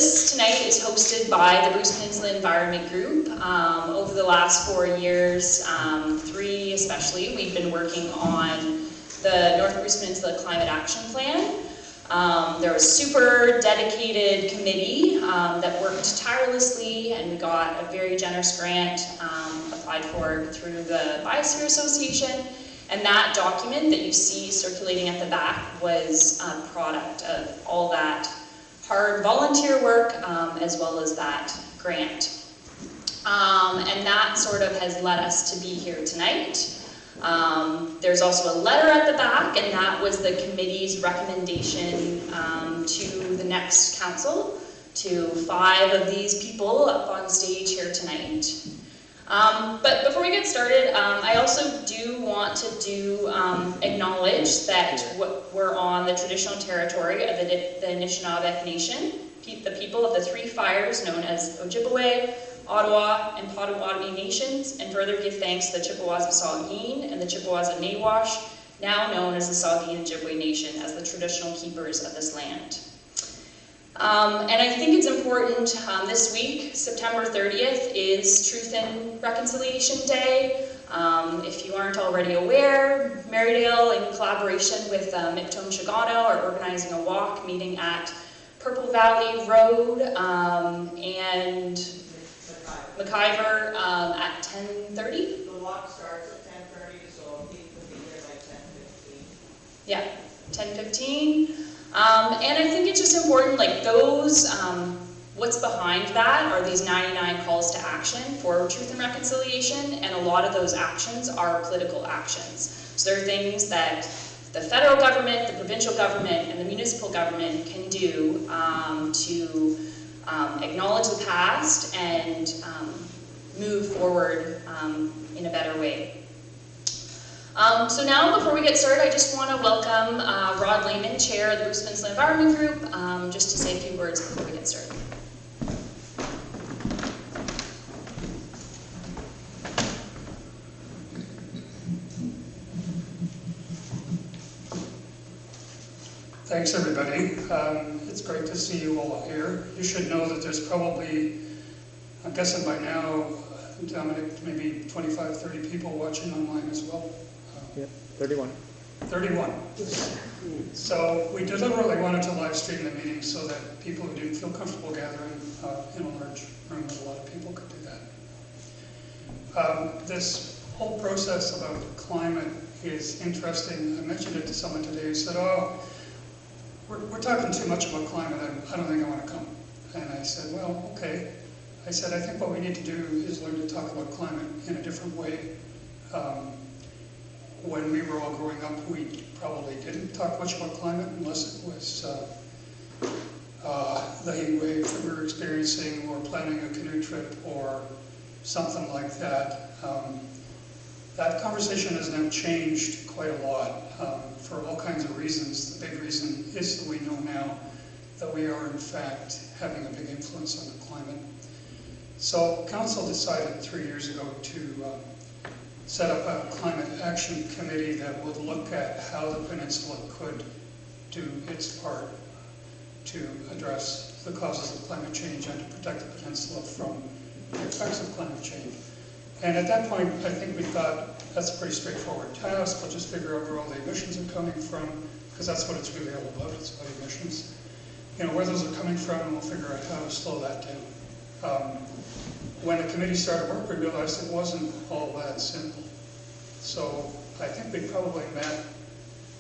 this tonight is hosted by the Bruce Peninsula Environment Group. Over the last 4 years, 3 especially, we've been working on the North Bruce Peninsula Climate Action Plan. There was a super dedicated committee that worked tirelessly, and we got a very generous grant applied for through the Biosphere Association. And that document that you see circulating at the back was a product of all that hard volunteer work as well as that grant. And that sort of has led us to be here tonight. There's also a letter at the back, and that was the committee's recommendation to the next council, to 5 of these people up on stage here tonight. But before we get started, I also do want to acknowledge that we're on the traditional territory of the Anishinaabe Nation, the people of the 3 fires known as Ojibwe, Ottawa, and Potawatomi nations, and further give thanks to the Chippewas of Saugeen and the Chippewas of Nawash, now known as the Saugeen Ojibwe Nation, as the traditional keepers of this land. And I think it's important, this week, September 30th, is Truth and Reconciliation Day. If you aren't already aware, Merridale, in collaboration with Miptone Chagano, are organizing a walk meeting at Purple Valley Road and McIver at 10:30. The walk starts at 10:30, so people will be here by 10:15. Yeah, 10:15. And I think it's just important, like those, what's behind that are these 99 calls to action for truth and reconciliation, and a lot of those actions are political actions. So there are things that the federal government, the provincial government, and the municipal government can do to acknowledge the past and move forward in a better way. So now, before we get started, I just want to welcome Rod Lehman, Chair of the Bruce Peninsula Environment Group, just to say a few words before we get started. Thanks, everybody. It's great to see you all here. You should know that there's probably, I'm guessing by now, Dominic, maybe 25, 30 people watching online as well. Yeah, 31. 31. So we deliberately wanted to live stream the meeting so that people who didn't feel comfortable gathering in a large room with a lot of people could do that. This whole process about climate is interesting. I mentioned it to someone today who said, oh, we're talking too much about climate, I don't think I want to come. And I said, well, okay. I said, I think what we need to do is learn to talk about climate in a different way. When we were all growing up, we probably didn't talk much about climate unless it was the heat wave that we were experiencing, or planning a canoe trip, or something like that. That conversation has now changed quite a lot for all kinds of reasons. The big reason is that we know now that we are in fact having a big influence on the climate. So Council decided 3 years ago to set up a climate action committee that would look at how the peninsula could do its part to address the causes of climate change and to protect the peninsula from the effects of climate change. And at that point, I think we thought, that's a pretty straightforward task. We'll just figure out where all the emissions are coming from, because that's what it's really all about, it's about emissions. You know, where those are coming from, and we'll figure out how to slow that down. When the committee started work, we realized it wasn't all that simple. So I think we probably met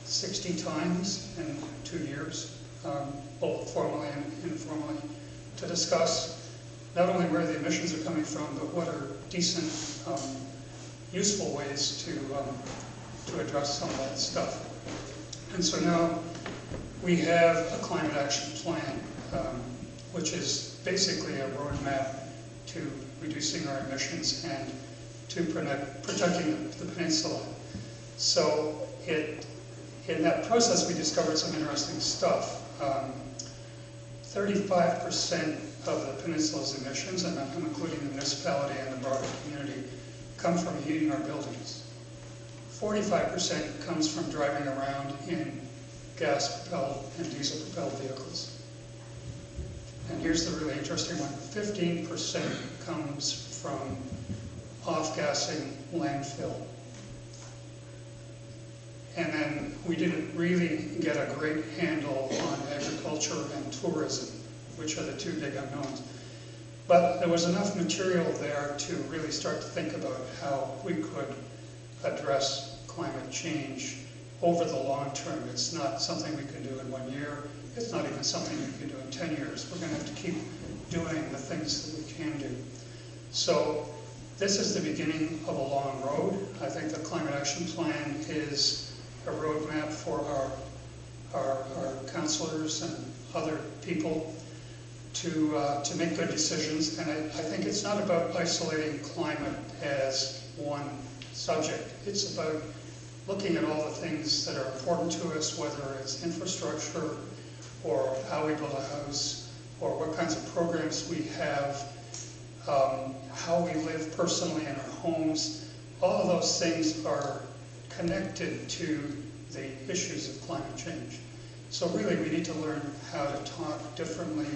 60 times in 2 years, both formally and informally, to discuss not only where the emissions are coming from, but what are decent, useful ways to address some of that stuff. And so now we have a climate action plan, which is basically a roadmap to reducing our emissions and to protecting the peninsula. So in that process, we discovered some interesting stuff. 35% of the peninsula's emissions, and I'm including the municipality and the broader community, come from heating our buildings. 45% comes from driving around in gas-propelled and diesel-propelled vehicles. And here's the really interesting one. 15% comes from off-gassing landfill. And then we didn't really get a great handle on agriculture and tourism, which are the two big unknowns. But there was enough material there to really start to think about how we could address climate change over the long term. It's not something we can do in 1 year. It's not even something we can do in 10 years. We're going to have to keep doing the things that we can do. So this is the beginning of a long road. I think the Climate Action Plan is a roadmap for our councillors and other people to make good decisions. And I think it's not about isolating climate as one subject. It's about looking at all the things that are important to us, whether it's infrastructure or how we build a house or what kinds of programs we have, how we live personally in our homes. All of those things are connected to the issues of climate change. So really we need to learn how to talk differently.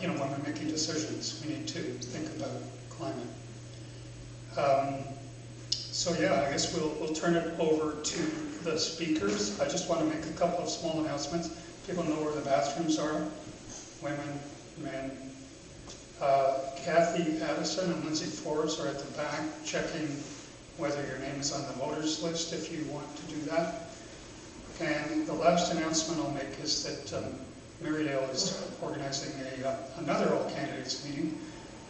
When we're making decisions, we need to think about climate. So yeah, I guess we'll turn it over to the speakers. I just want to make a couple of small announcements. People know where the bathrooms are, women, men. Kathy Addison and Lindsay Forbes are at the back checking whether your name is on the voters list if you want to do that. And the last announcement I'll make is that Marydale is organizing another all candidates meeting,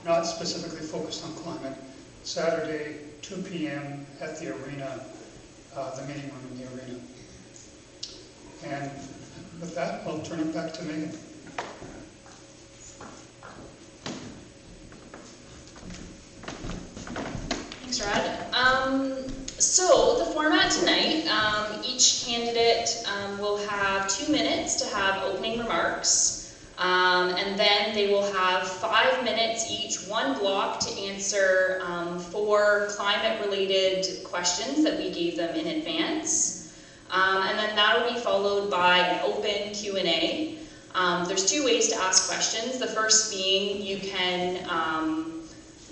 not specifically focused on climate, Saturday, 2 p.m. at the arena, the meeting room in the arena. And with that, I'll turn it back to Megan. Thanks, Rod. So the format tonight, each candidate will have 2 minutes to have opening remarks, and then they will have 5 minutes each, one block to answer 4 climate-related questions that we gave them in advance. And then that will be followed by an open Q&A. There's 2 ways to ask questions. The first being you can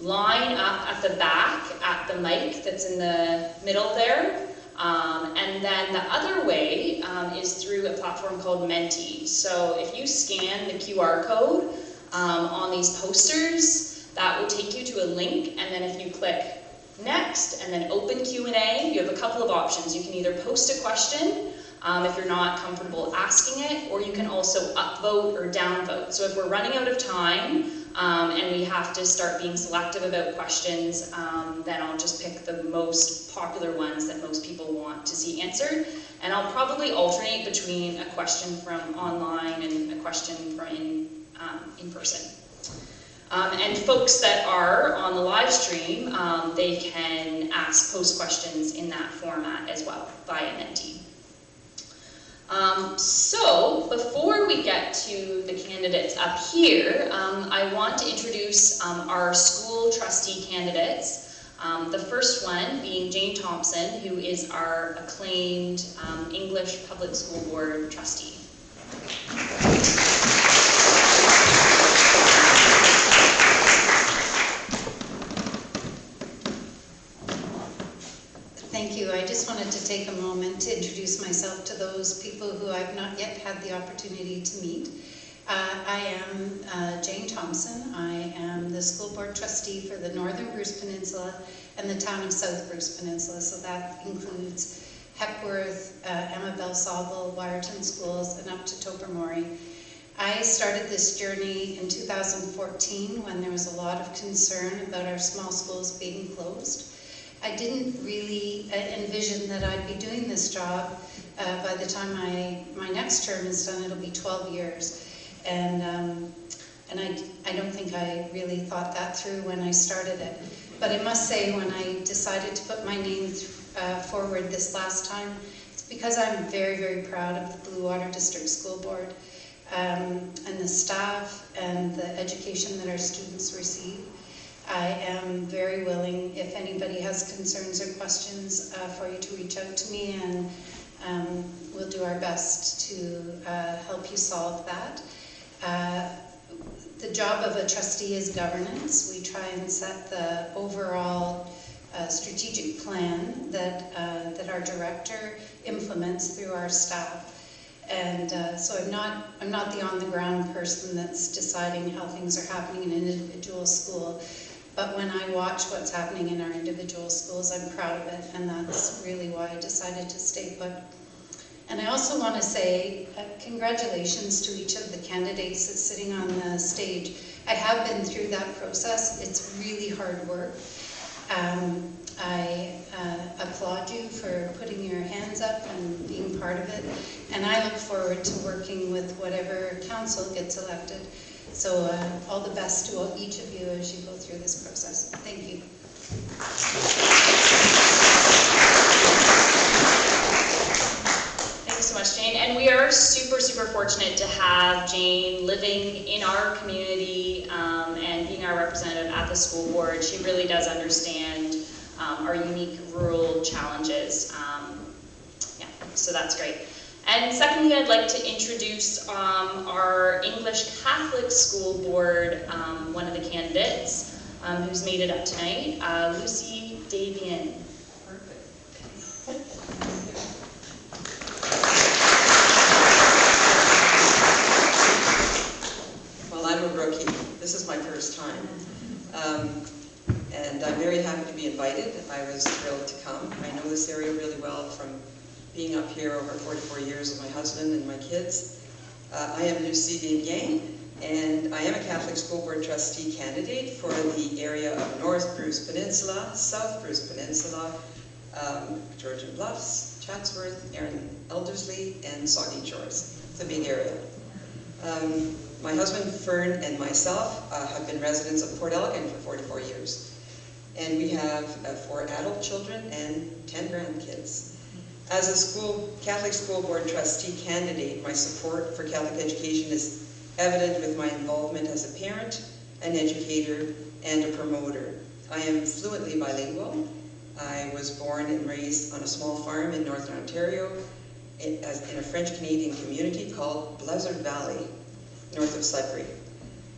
line up at the back at the mic that's in the middle there. And then the other way is through a platform called Menti. So if you scan the QR code on these posters, that will take you to a link, and then if you click next and then open Q&A, you have a couple of options. You can either post a question if you're not comfortable asking it, or you can also upvote or downvote. So if we're running out of time and we have to start being selective about questions, then I'll just pick the most popular ones that most people want to see answered. And I'll probably alternate between a question from online and a question from in person. And folks that are on the live stream, they can post questions in that format as well via Menti. So before we get to the candidates up here, I want to introduce our school trustee candidates. The first one being Jane Thompson, who is our acclaimed English Public School Board trustee. Thank you. I just wanted to take a moment to introduce myself to those people who I've not yet had the opportunity to meet. I am Jane Thompson. I am the school board trustee for the Northern Bruce Peninsula and the town of South Bruce Peninsula. So that includes Hepworth, Emma Belsauble, Wyerton Schools, and up to Tobermory. I started this journey in 2014 when there was a lot of concern about our small schools being closed. I didn't really envision that I'd be doing this job. By the time my next term is done, it'll be 12 years. And I don't think I really thought that through when I started it. But I must say, when I decided to put my name forward this last time, it's because I'm very, very proud of the Blue Water District School Board and the staff and the education that our students receive. I am very willing, if anybody has concerns or questions, for you to reach out to me, and we'll do our best to help you solve that. The job of a trustee is governance. We try and set the overall strategic plan that our director implements through our staff. And so I'm not the on-the-ground person that's deciding how things are happening in an individual school. But when I watch what's happening in our individual schools, I'm proud of it, and that's really why I decided to stay put. And I also want to say congratulations to each of the candidates that's sitting on the stage. I have been through that process. It's really hard work. I applaud you for putting your hands up and being part of it. And I look forward to working with whatever council gets elected. So all the best to each of you as you go through this process. Thank you. Thanks so much, Jane. And we are super, super fortunate to have Jane living in our community and being our representative at the school board. She really does understand our unique rural challenges. Yeah, so that's great. And secondly, I'd like to introduce our English Catholic School Board, one of the candidates who's made it up tonight, Lucy Davian. Well, I'm a rookie. This is my first time. And I'm very happy to be invited. I was thrilled to come. I know this area really well from being up here over 44 years with my husband and my kids. I am Lucy Davian, and I am a Catholic School Board trustee candidate for the area of North Bruce Peninsula, South Bruce Peninsula, Georgian Bluffs, Chatsworth, Elderslie, and Saugeen Shores. It's a big area. My husband Fern and myself have been residents of Port Elgin for 44 years. And we have 4 adult children and 10 grandkids. As a Catholic School Board trustee candidate, my support for Catholic education is evident with my involvement as a parent, an educator, and a promoter. I am fluently bilingual. I was born and raised on a small farm in Northern Ontario in a French-Canadian community called Blizzard Valley, north of Sudbury.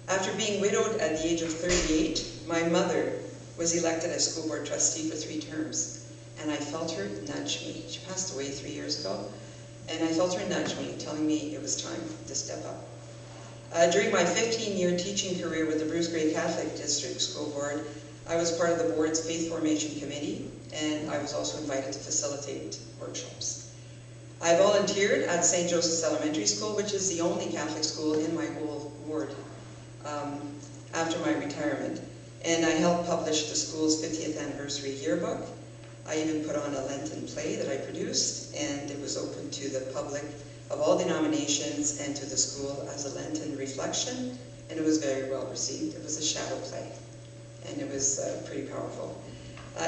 After being widowed at the age of 38, my mother was elected as school board trustee for 3 terms, and I felt her nudge me. She passed away 3 years ago, and I felt her nudge me, telling me it was time to step up. During my 15-year teaching career with the Bruce Grey Catholic District School Board, I was part of the board's Faith Formation Committee, and I was also invited to facilitate workshops. I volunteered at St. Joseph's Elementary School, which is the only Catholic school in my whole ward, after my retirement. And I helped publish the school's 50th anniversary yearbook. I even put on a Lenten play that I produced, and it was open to the public of all denominations and to the school as a Lenten reflection, and it was very well received. It was a shadow play, and it was pretty powerful.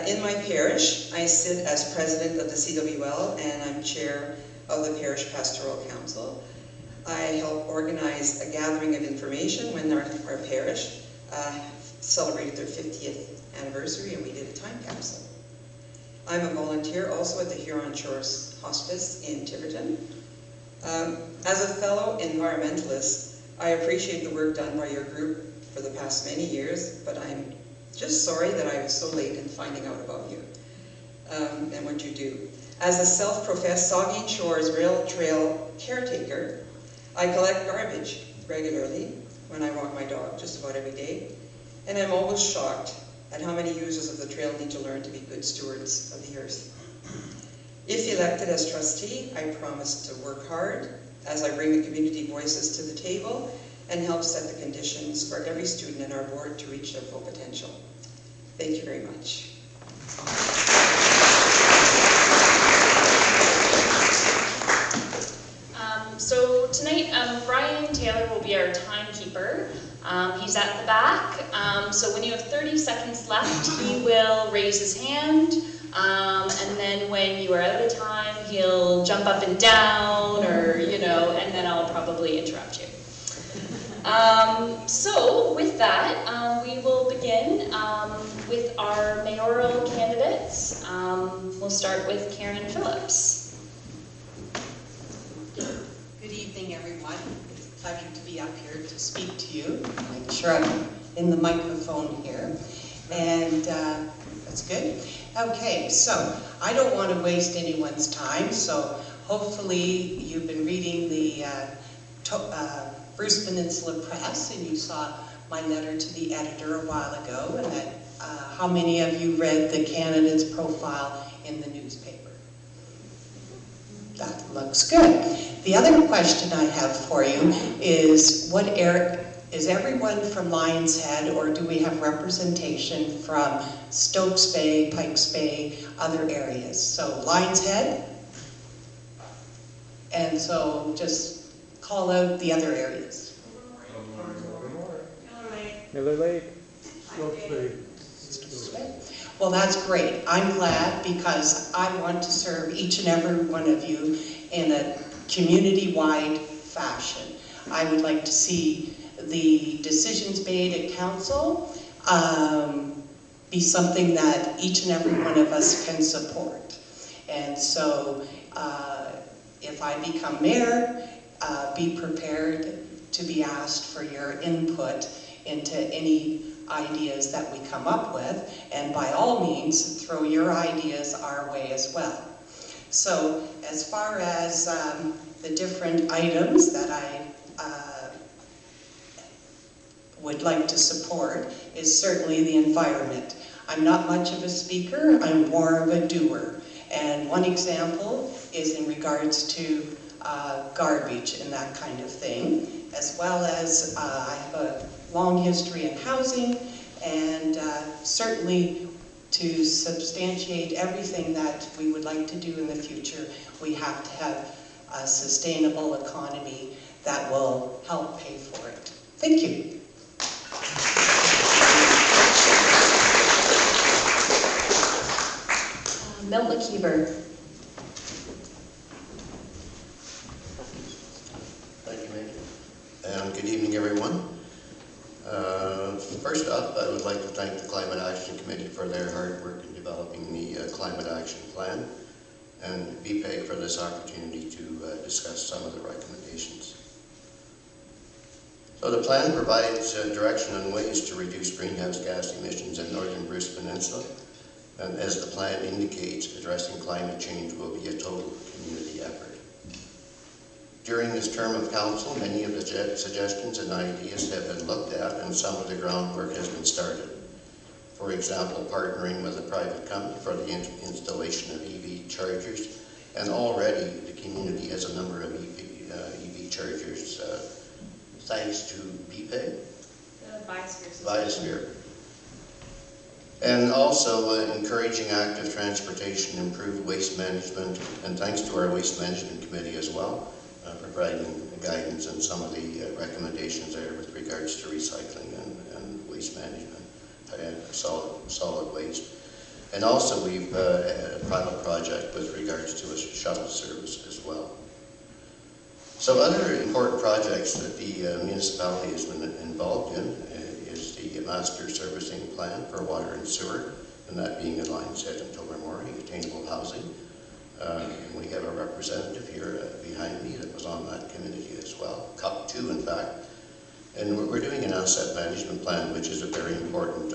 In my parish, I sit as president of the CWL, and I'm chair of the Parish Pastoral Council. I help organize a gathering of information when our parish celebrated their 50th anniversary, and we did a time capsule. I'm a volunteer also at the Huron Shores Hospice in Tiverton. As a fellow environmentalist, I appreciate the work done by your group for the past many years, but I'm just sorry that I was so late in finding out about you and what you do. As a self-professed Saugeen Shores Rail Trail caretaker, I collect garbage regularly when I walk my dog, just about every day, and I'm always shocked at how many users of the trail need to learn to be good stewards of the earth. If elected as trustee, I promise to work hard as I bring the community voices to the table and help set the conditions for every student in our board to reach their full potential. Thank you very much. So tonight, Brian Taylor will be our timekeeper. He's at the back, so when you have 30 seconds left, he will raise his hand, and then when you are out of time, he'll jump up and down, or, you know, and then I'll probably interrupt you. So with that, we will begin with our mayoral candidates. We'll start with Karen Phillips. Good evening, everyone. It's a pleasure to be up here to speak to you. Make sure I'm in the microphone here. And that's good. Okay, so I don't want to waste anyone's time, so hopefully you've been reading the Bruce Peninsula Press, and you saw my letter to the editor a while ago, and that how many of you read the candidate's profile in the newspaper? That looks good. The other question I have for you is, is everyone from Lions Head, or do we have representation from Stokes Bay, Pikes Bay, other areas? So Lions Head, and so just call out the other areas. Miller Lake. Well, that's great. I'm glad, because I want to serve each and every one of you in a community-wide fashion. I would like to see the decisions made at council be something that each and every one of us can support. And so if I become mayor, be prepared to be asked for your input into any ideas that we come up with, and by all means throw your ideas our way as well. So as far as the different items that I would like to support is certainly the environment. I'm not much of a speaker, I'm more of a doer. And one example is in regards to garbage and that kind of thing, as well as I have a long history in housing, and certainly to substantiate everything that we would like to do in the future, we have to have a sustainable economy that will help pay for it. Thank you. Milt McKeever. Thank you, Major. Good evening, everyone. First up, I would like to thank the Climate Action Committee for their hard work in developing the Climate Action Plan, and BPEG for this opportunity to discuss some of the recommendations. So the plan provides direction on ways to reduce greenhouse gas emissions in northern Bruce Peninsula, and as the plan indicates, addressing climate change will be a total community effort. During this term of council, many of the suggestions and ideas have been looked at, and some of the groundwork has been started. For example, partnering with a private company for the installation of EV chargers, and already the community has a number of EV chargers thanks to BPEG? Biosphere. And also encouraging active transportation, improved waste management, and thanks to our Waste Management Committee as well, providing guidance on some of the recommendations there with regards to recycling and waste management, solid waste. And also we've had a pilot project with regards to a shuttle service as well. So other important projects that the municipality has been involved in is the master servicing plan for water and sewer, and that being in Lions Head and Tobermory, attainable housing. We have a representative here behind me that was on that committee as well, CUP 2 in fact. And we're doing an asset management plan, which is a very important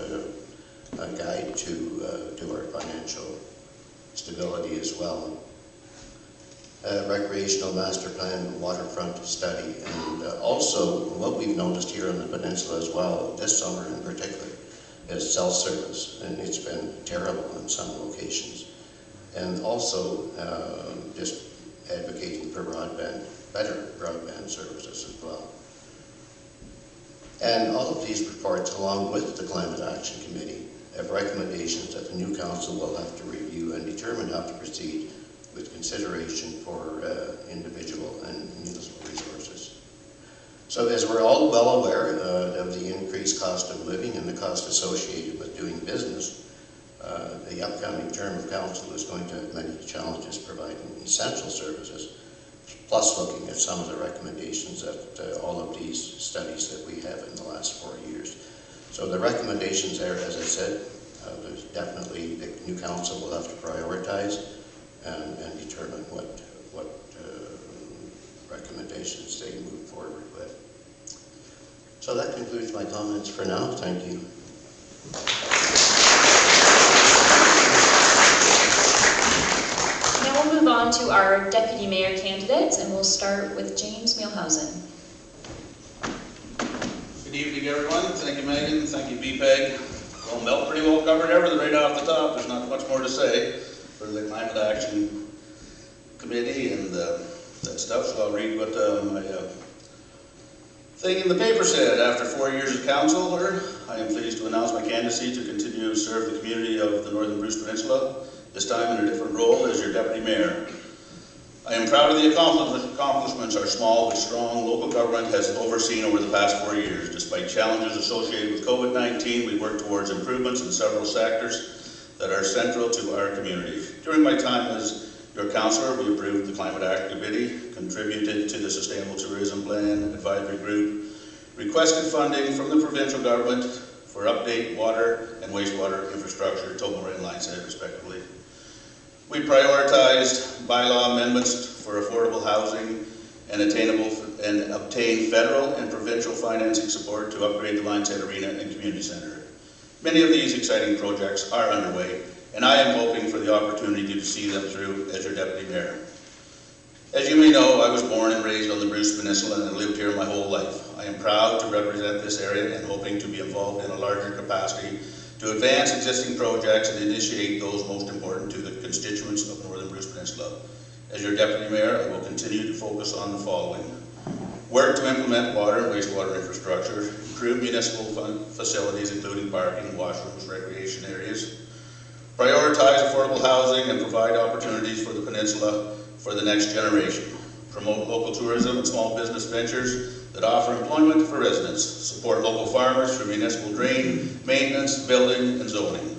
guide to our financial stability as well. Recreational master plan, waterfront study, and also what we've noticed here on the peninsula as well, this summer in particular, is cell service, and it's been terrible in some locations. And also just advocating for better broadband services as well. And all of these reports, along with the Climate Action Committee, have recommendations that the new council will have to review and determine how to proceed with consideration for individual and municipal resources. So as we're all well aware of the increased cost of living and the cost associated with doing business, the upcoming term of council is going to have many challenges providing essential services, plus looking at some of the recommendations that all of these studies that we have in the last 4 years. So the recommendations there, as I said, there's definitely the new council will have to prioritize and determine what recommendations they move forward with. So that concludes my comments for now. Thank you. Now we'll move on to our deputy mayor candidates, and we'll start with James Mielhausen. Good evening, everyone. Thank you, Megan. Thank you, BPEG. Well, Mel pretty well covered everything right off the top. There's not much more to say for the Climate Action Committee and that stuff, so I'll read what my thing in the paper said. After 4 years as councillor, I am pleased to announce my candidacy to continue to serve the community of the Northern Bruce Peninsula, this time in a different role as your deputy mayor. I am proud of the accomplishments our small but strong local government has overseen over the past 4 years. Despite challenges associated with COVID-19, we worked towards improvements in several sectors that are central to our community. During my time as your councillor, we approved the Climate Action Committee, contributed to the Sustainable Tourism Plan Advisory Group, requested funding from the provincial government for update water and wastewater infrastructure, Tobermory and Lineshead, respectively. We prioritized bylaw amendments for affordable housing and obtained federal and provincial financing support to upgrade the Lineshead Arena and Community Centre. Many of these exciting projects are underway, and I am hoping for the opportunity to see them through as your deputy mayor. As you may know, I was born and raised on the Bruce Peninsula and lived here my whole life. I am proud to represent this area and hoping to be involved in a larger capacity to advance existing projects and initiate those most important to the constituents of Northern Bruce Peninsula. As your deputy mayor, I will continue to focus on the following: work to implement water and wastewater infrastructure, improve municipal facilities including parking, washrooms, recreation areas, prioritize affordable housing and provide opportunities for the peninsula for the next generation, promote local tourism and small business ventures that offer employment for residents, support local farmers through municipal drain, maintenance, building, and zoning.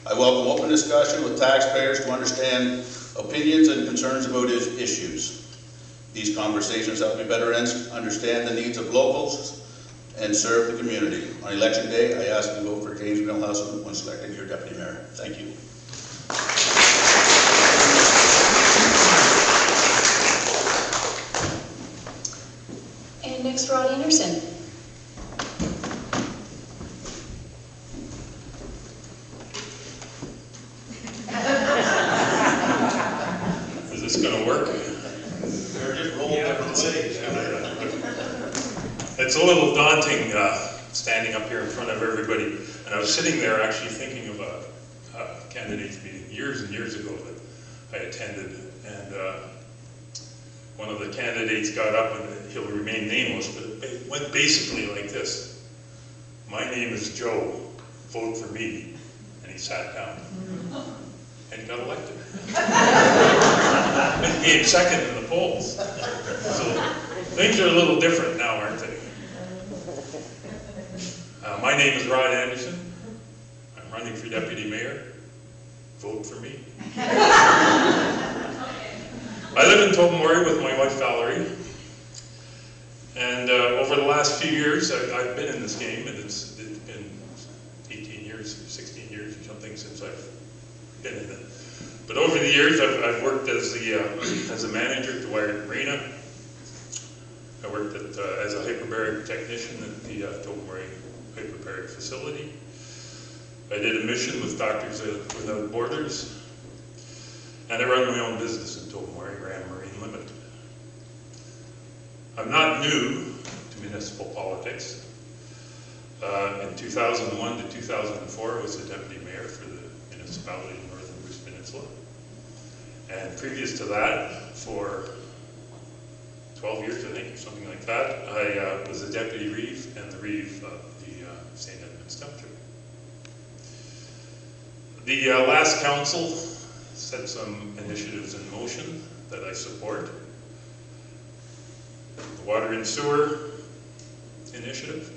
I welcome open discussion with taxpayers to understand opinions and concerns about issues. These conversations help me better understand the needs of locals and serve the community. On election day, I ask you to vote for James Mielhausen when selecting your deputy mayor. Thank you. And next, Rod Anderson. Is this going to work? They're just rolling different ways. It's a little daunting standing up here in front of everybody. And I was sitting there actually thinking of a candidates meeting years and years ago that I attended. And one of the candidates got up, and he'll remain nameless, but it went basically like this: "My name is Joe, vote for me." And he sat down. And he got elected. And he came second in the polls. So things are a little different now, aren't they? My name is Rod Anderson. I'm running for deputy mayor. Vote for me. I live in Tobermory with my wife Valerie. And over the last few years, I've been in this game, and it's been 18 years, 16 years or something since I've been in it. But over the years, I've worked as a manager at the Wired Arena. I worked as a hyperbaric technician at the Tobermory hyperbaric facility. I did a mission with Doctors Without Borders. And I run my own business in Tobermory, Grand Marine Limited. I'm not new to municipal politics. In 2001 to 2004, I was the deputy mayor for the municipality of Northern Bruce Peninsula. And previous to that, for 12 years, I think, or something like that, I was the deputy reeve and the reeve of the St. Edmunds Township. The last council set some initiatives in motion that I support. The Water and Sewer Initiative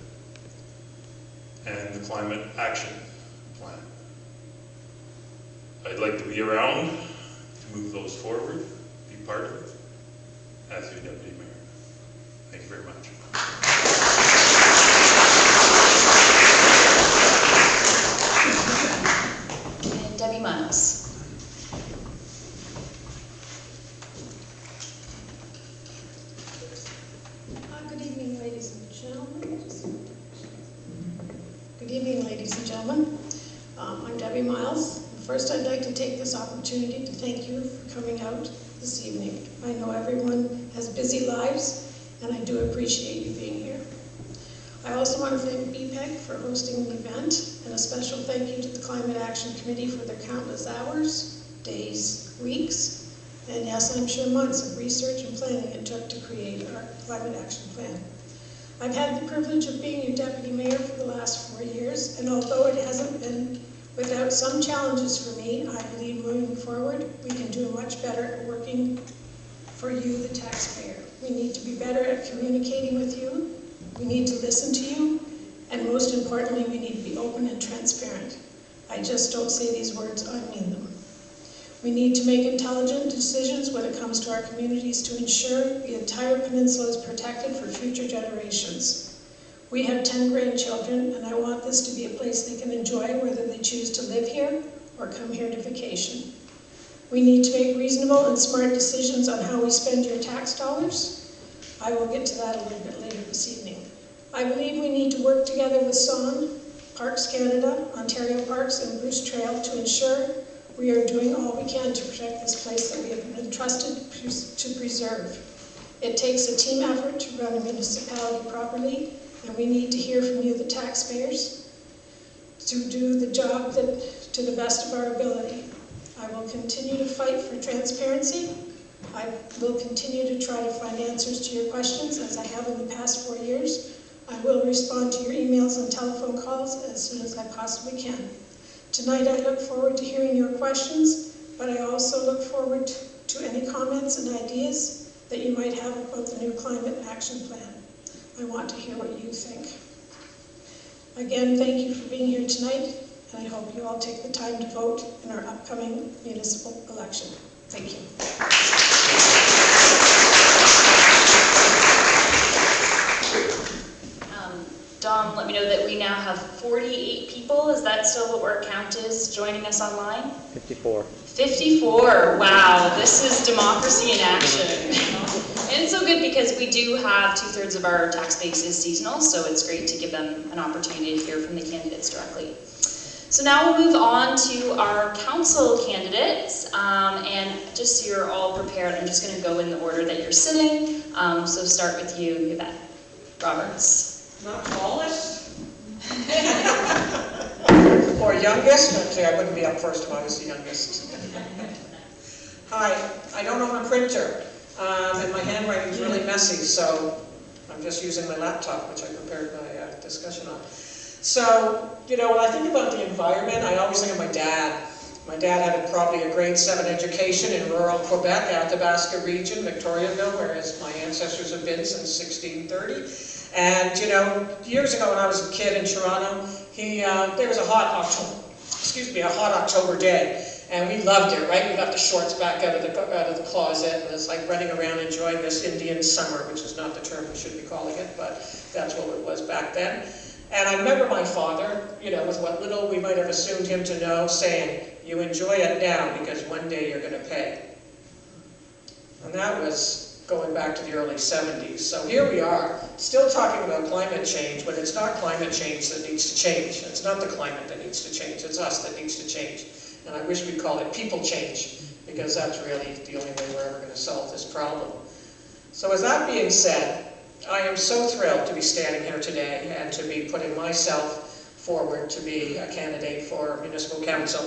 and the Climate Action Plan. I'd like to be around to move those forward, be part of it, as your deputy mayor. Thank you very much. And Debbie Miles. Good evening, ladies and gentlemen. Just Good evening, ladies and gentlemen. I'm Debbie Miles. First, I'd like to take this opportunity to thank you for coming out this evening. I know everyone has busy lives, and I do appreciate you being here. I also want to thank BPEG for hosting the event, and a special thank you to the Climate Action Committee for their countless hours, days, weeks, and yes, I'm sure months of research and planning it took to create our Climate Action Plan. I've had the privilege of being your deputy mayor for the last 4 years, and although it hasn't been without some challenges for me, I believe moving forward, we can do much better at working for you, the taxpayer. We need to be better at communicating with you, we need to listen to you, and most importantly, we need to be open and transparent. I just don't say these words, I mean them. We need to make intelligent decisions when it comes to our communities to ensure the entire peninsula is protected for future generations. We have 10 grandchildren, and I want this to be a place they can enjoy whether they choose to live here or come here to vacation. We need to make reasonable and smart decisions on how we spend your tax dollars. I will get to that a little bit later this evening. I believe we need to work together with SON, Parks Canada, Ontario Parks, and Bruce Trail to ensure we are doing all we can to protect this place that we have been entrusted to preserve. It takes a team effort to run a municipality properly, and we need to hear from you, the taxpayers, to do the job to the best of our ability. I will continue to fight for transparency. I will continue to try to find answers to your questions as I have in the past 4 years. I will respond to your emails and telephone calls as soon as I possibly can. Tonight I look forward to hearing your questions, but I also look forward to any comments and ideas that you might have about the new Climate Action Plan. I want to hear what you think. Again, thank you for being here tonight, and I hope you all take the time to vote in our upcoming municipal election. Thank you. Dom, let me know that we now have 48 people. Is that still what our count is joining us online? 54. 54, wow, this is democracy in action. And it's so good because we do have 2/3 of our tax base is seasonal, so it's great to give them an opportunity to hear from the candidates directly. So now we'll move on to our council candidates, and just so you're all prepared, I'm just going to go in the order that you're sitting. So start with you, Yvette Roberts. Not tallest? Or youngest? Actually, I wouldn't be up first if I was the youngest. Hi, I don't own a printer, and my handwriting's really messy, so I'm just using my laptop, which I prepared my discussion on. So, you know, when I think about the environment, I always think of my dad. My dad had probably a grade 7 education in rural Quebec, Athabasca region, Victoriaville, where my ancestors have been since 1630. And, you know, years ago when I was a kid in Toronto, there was a hot October day, and we loved it, right? We got the shorts back out of the closet, and it's like running around enjoying this Indian summer, which is not the term we should be calling it, but that's what it was back then. And I remember my father, you know, with what little we might have assumed him to know, saying, "You enjoy it now because one day you're going to pay." And that was going back to the early 70s. So here we are, still talking about climate change, but it's not climate change that needs to change. It's not the climate that needs to change, it's us that needs to change. And I wish we'd call it people change, because that's really the only way we're ever going to solve this problem. So with that being said, I am so thrilled to be standing here today and to be putting myself forward to be a candidate for municipal council.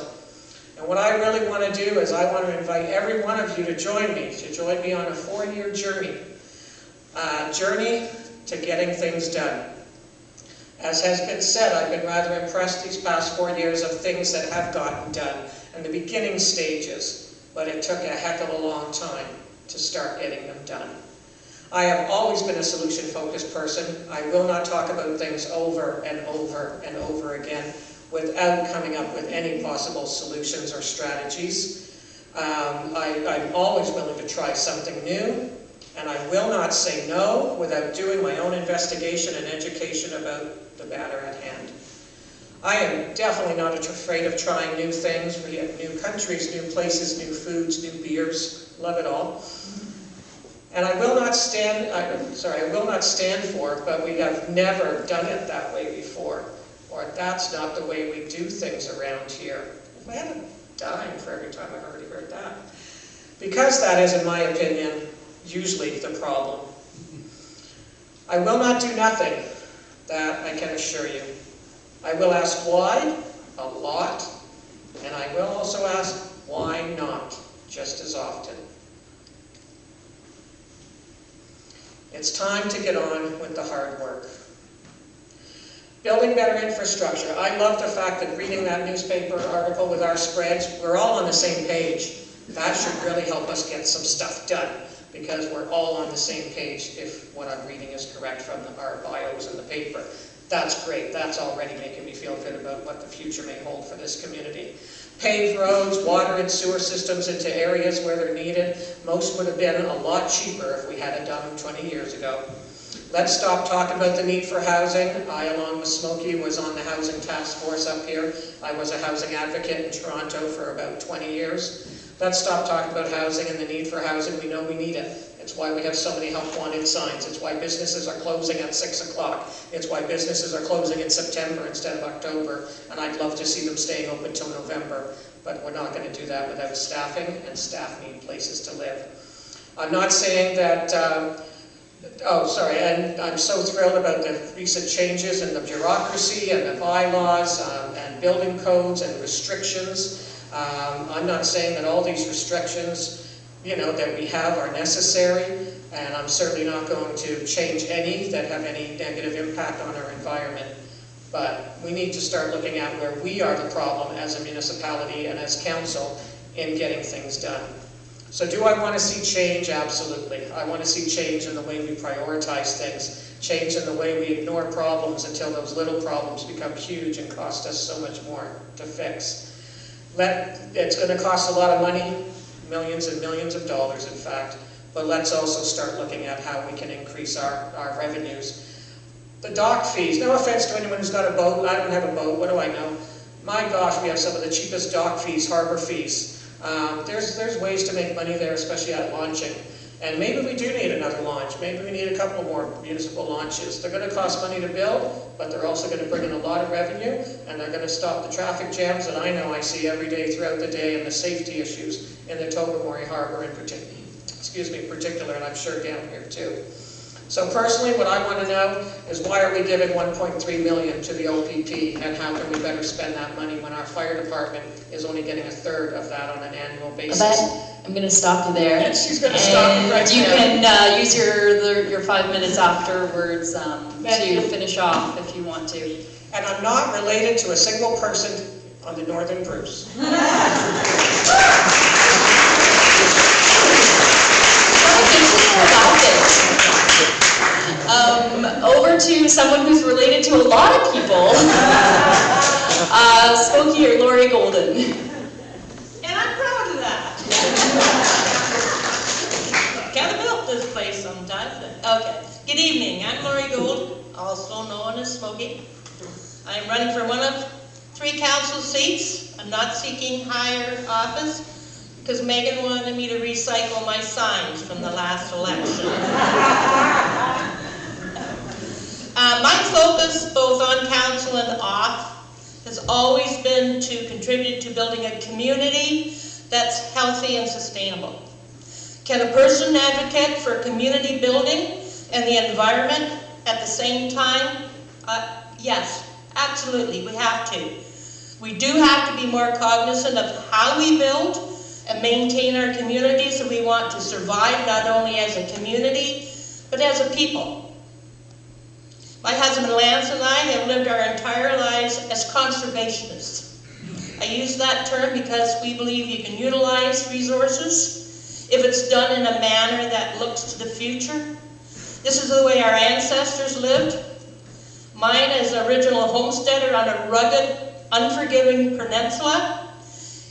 And what I really want to do is I want to invite every one of you to join me on a 4-year journey to getting things done. As has been said, I've been rather impressed these past 4 years of things that have gotten done in the beginning stages, but it took a heck of a long time to start getting them done. I have always been a solution-focused person. I will not talk about things over and over and over again without coming up with any possible solutions or strategies. I'm always willing to try something new, and I will not say no without doing my own investigation and education about the matter at hand. I am definitely not afraid of trying new things. We have new countries, new places, new foods, new beers, love it all. And I will not stand for, but we have never done it that way before, or that's not the way we do things around here. If I had a dime for every time I've already heard that. Because that is, in my opinion, usually the problem. I will not do nothing, that I can assure you. I will ask why, a lot, and I will also ask why not, just as often. It's time to get on with the hard work. Building better infrastructure. I love the fact that reading that newspaper article with our spreads, we're all on the same page. That should really help us get some stuff done, because we're all on the same page if what I'm reading is correct from our bios in the paper. That's great. That's already making me feel good about what the future may hold for this community. Paved roads, water and sewer systems into areas where they're needed. Most would have been a lot cheaper if we had it done 20 years ago. Let's stop talking about the need for housing. I, along with Smokey, was on the housing task force up here. I was a housing advocate in Toronto for about 20 years. Let's stop talking about housing and the need for housing. We know we need it. It's why we have so many help wanted signs. It's why businesses are closing at 6 o'clock. It's why businesses are closing in September instead of October. And I'd love to see them staying open till November. But we're not going to do that without staffing, and staff need places to live. I'm not saying that, and I'm so thrilled about the recent changes in the bureaucracy and the bylaws and building codes and restrictions. I'm not saying that all these restrictions, that we have are necessary, and I'm certainly not going to change any that have any negative impact on our environment. But we need to start looking at where we are the problem as a municipality and as council in getting things done. So do I want to see change? Absolutely. I want to see change in the way we prioritize things, change in the way we ignore problems until those little problems become huge and cost us so much more to fix. It's going to cost a lot of money, millions and millions of dollars in fact, but let's also start looking at how we can increase our revenues. The dock fees, no offense to anyone who's got a boat, I don't have a boat, what do I know? My gosh, we have some of the cheapest dock fees, harbor fees. There's ways to make money there, especially at launching. And maybe we do need another launch. Maybe we need a couple more municipal launches. They're going to cost money to build, but they're also going to bring in a lot of revenue, and they're going to stop the traffic jams that I know I see every day throughout the day, and the safety issues in the Tobermory Harbor in particular, and I'm sure down here too. So personally, what I want to know is why are we giving $1.3 million to the OPP, and how can we better spend that money when our fire department is only getting 1/3 of that on an annual basis? I'm going to stop you there. And she's going to stop me right You there. can use your 5 minutes afterwards to finish off if you want to. And I'm not related to a single person on the Northern Bruce. Over to someone who's related to a lot of people, Smokey or Lori Golden. And I'm proud of that. Kind of built this place sometimes. Okay. Good evening. I'm Lori Gold, also known as Smokey. I'm running for one of 3 council seats. I'm not seeking higher office because Megan wanted me to recycle my signs from the last election. My focus, both on council and off, has always been to contribute to building a community that's healthy and sustainable. Can a person advocate for community building and the environment at the same time? Yes, absolutely, we have to. We do have to be more cognizant of how we build and maintain our communities if we want to survive not only as a community, but as a people. My husband Lance and I have lived our entire lives as conservationists. I use that term because we believe you can utilize resources if it's done in a manner that looks to the future. This is the way our ancestors lived. Mine is an original homesteader on a rugged, unforgiving peninsula.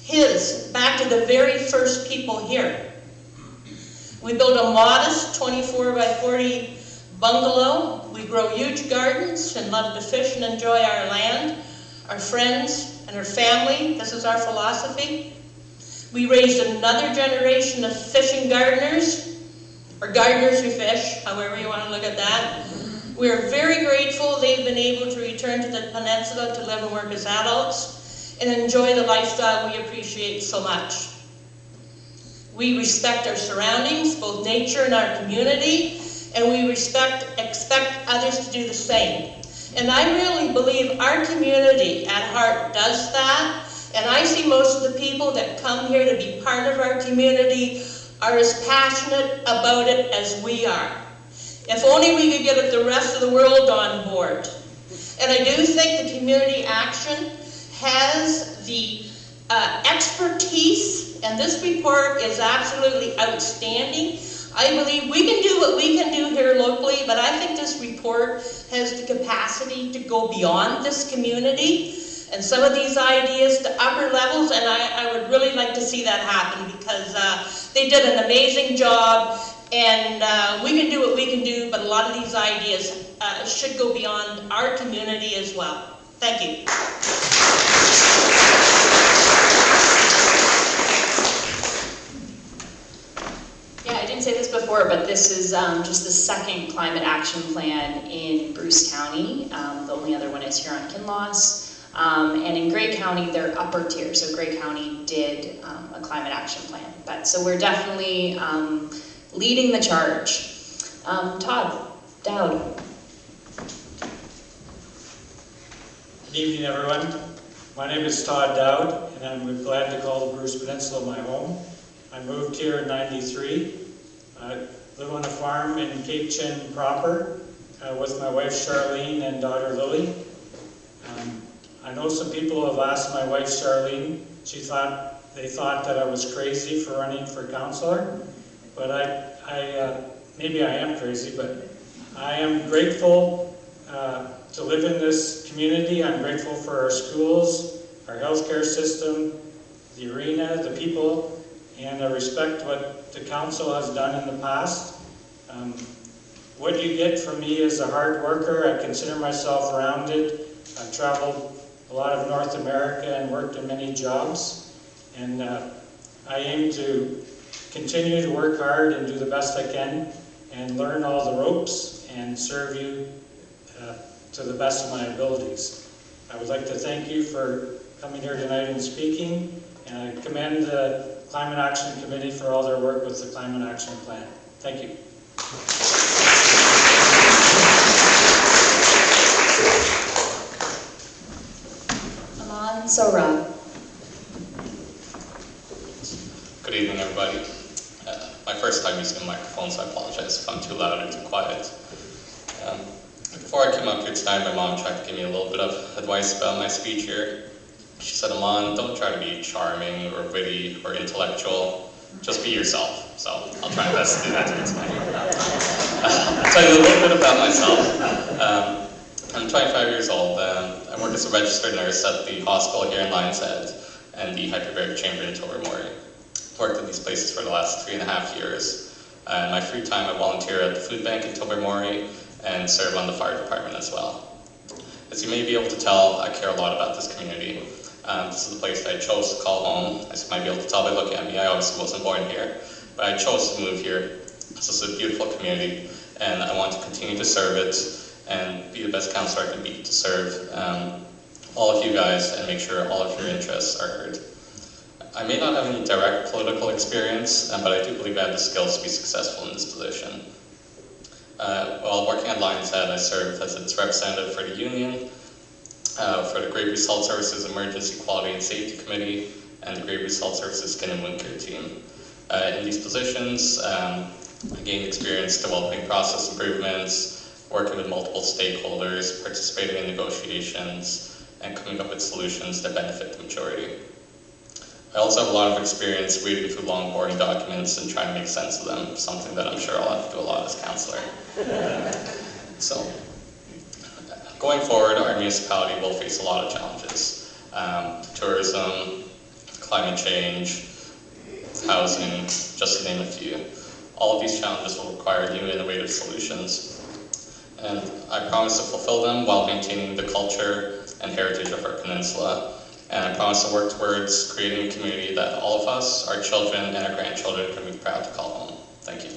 His, back to the very first people here. We built a modest 24 by 40 bungalow. We grow huge gardens and love to fish and enjoy our land, our friends, and our family. This is our philosophy. We raised another generation of fishing gardeners, or gardeners who fish, however you want to look at that. We're very grateful they've been able to return to the Peninsula to live and work as adults and enjoy the lifestyle we appreciate so much. We respect our surroundings, both nature and our community, and we expect others to do the same. And I really believe our community at heart does that, and I see most of the people that come here to be part of our community are as passionate about it as we are. If only we could get the rest of the world on board. And I do think the community action has the expertise, and this report is absolutely outstanding. I believe we can do what we can do here locally, but I think this report has the capacity to go beyond this community and some of these ideas to upper levels, and I would really like to see that happen because they did an amazing job, and we can do what we can do, but a lot of these ideas should go beyond our community as well. Thank you. Yeah, I didn't say this before, but this is just the second climate action plan in Bruce County. The only other one is here on Kinloss. And in Grey County, they're upper tier. So Grey County did a climate action plan. So we're definitely leading the charge. Todd Dowd. Good evening, everyone. My name is Todd Dowd, and I'm glad to call the Bruce Peninsula my home. I moved here in '93. I live on a farm in Cape Chin proper with my wife Charlene and daughter Lily. I know some people have asked my wife Charlene. They thought that I was crazy for running for councillor, but maybe I am crazy, but I am grateful to live in this community. I'm grateful for our schools, our healthcare system, the arena, the people, and I respect what the council has done in the past. What you get from me is a hard worker. I consider myself rounded. I've traveled a lot of North America and worked in many jobs, and I aim to continue to work hard and do the best I can and learn all the ropes and serve you to the best of my abilities. I would like to thank you for coming here tonight and speaking, and I commend the Climate Action Committee for all their work with the Climate Action Plan. Thank you. Aman Sora. Good evening, everybody. My first time using a microphone, so I apologize if I'm too loud or too quiet. Before I came up here tonight, my mom tried to give me a little bit of advice about my speech here. She said, Aman, don't try to be charming or witty or intellectual, just be yourself. So I'll try my best to do that here tonight. I'll tell you a little bit about myself. I'm 25 years old. I work as a registered nurse at the hospital here in Lions Head and the hyperbaric chamber in Tobermory. Worked at these places for the last 3.5 years. In my free time, I volunteer at the food bank in Tobermory and serve on the fire department as well. As you may be able to tell, I care a lot about this community. This is the place that I chose to call home. As you might be able to tell by looking at me, I obviously wasn't born here, but I chose to move here. This is a beautiful community, and I want to continue to serve it and be the best counselor I can be to serve all of you guys and make sure all of your interests are heard. I may not have any direct political experience, but I do believe I have the skills to be successful in this position. While working at Lions Head, I served as its representative for the union, for the Great Result Services Emergency Quality and Safety Committee, and the Great Result Services Skin and Wound Care team. In these positions, I gained experience developing process improvements, working with multiple stakeholders, participating in negotiations, and coming up with solutions that benefit the majority. I also have a lot of experience reading through long, boring documents and trying to make sense of them, something that I'm sure I'll have to do a lot as counselor. So, going forward, our municipality will face a lot of challenges. Tourism, climate change, housing, just to name a few. All of these challenges will require new innovative solutions. And I promise to fulfill them while maintaining the culture and heritage of our peninsula. And I promise to work towards creating a community that all of us, our children, and our grandchildren can be proud to call home. Thank you.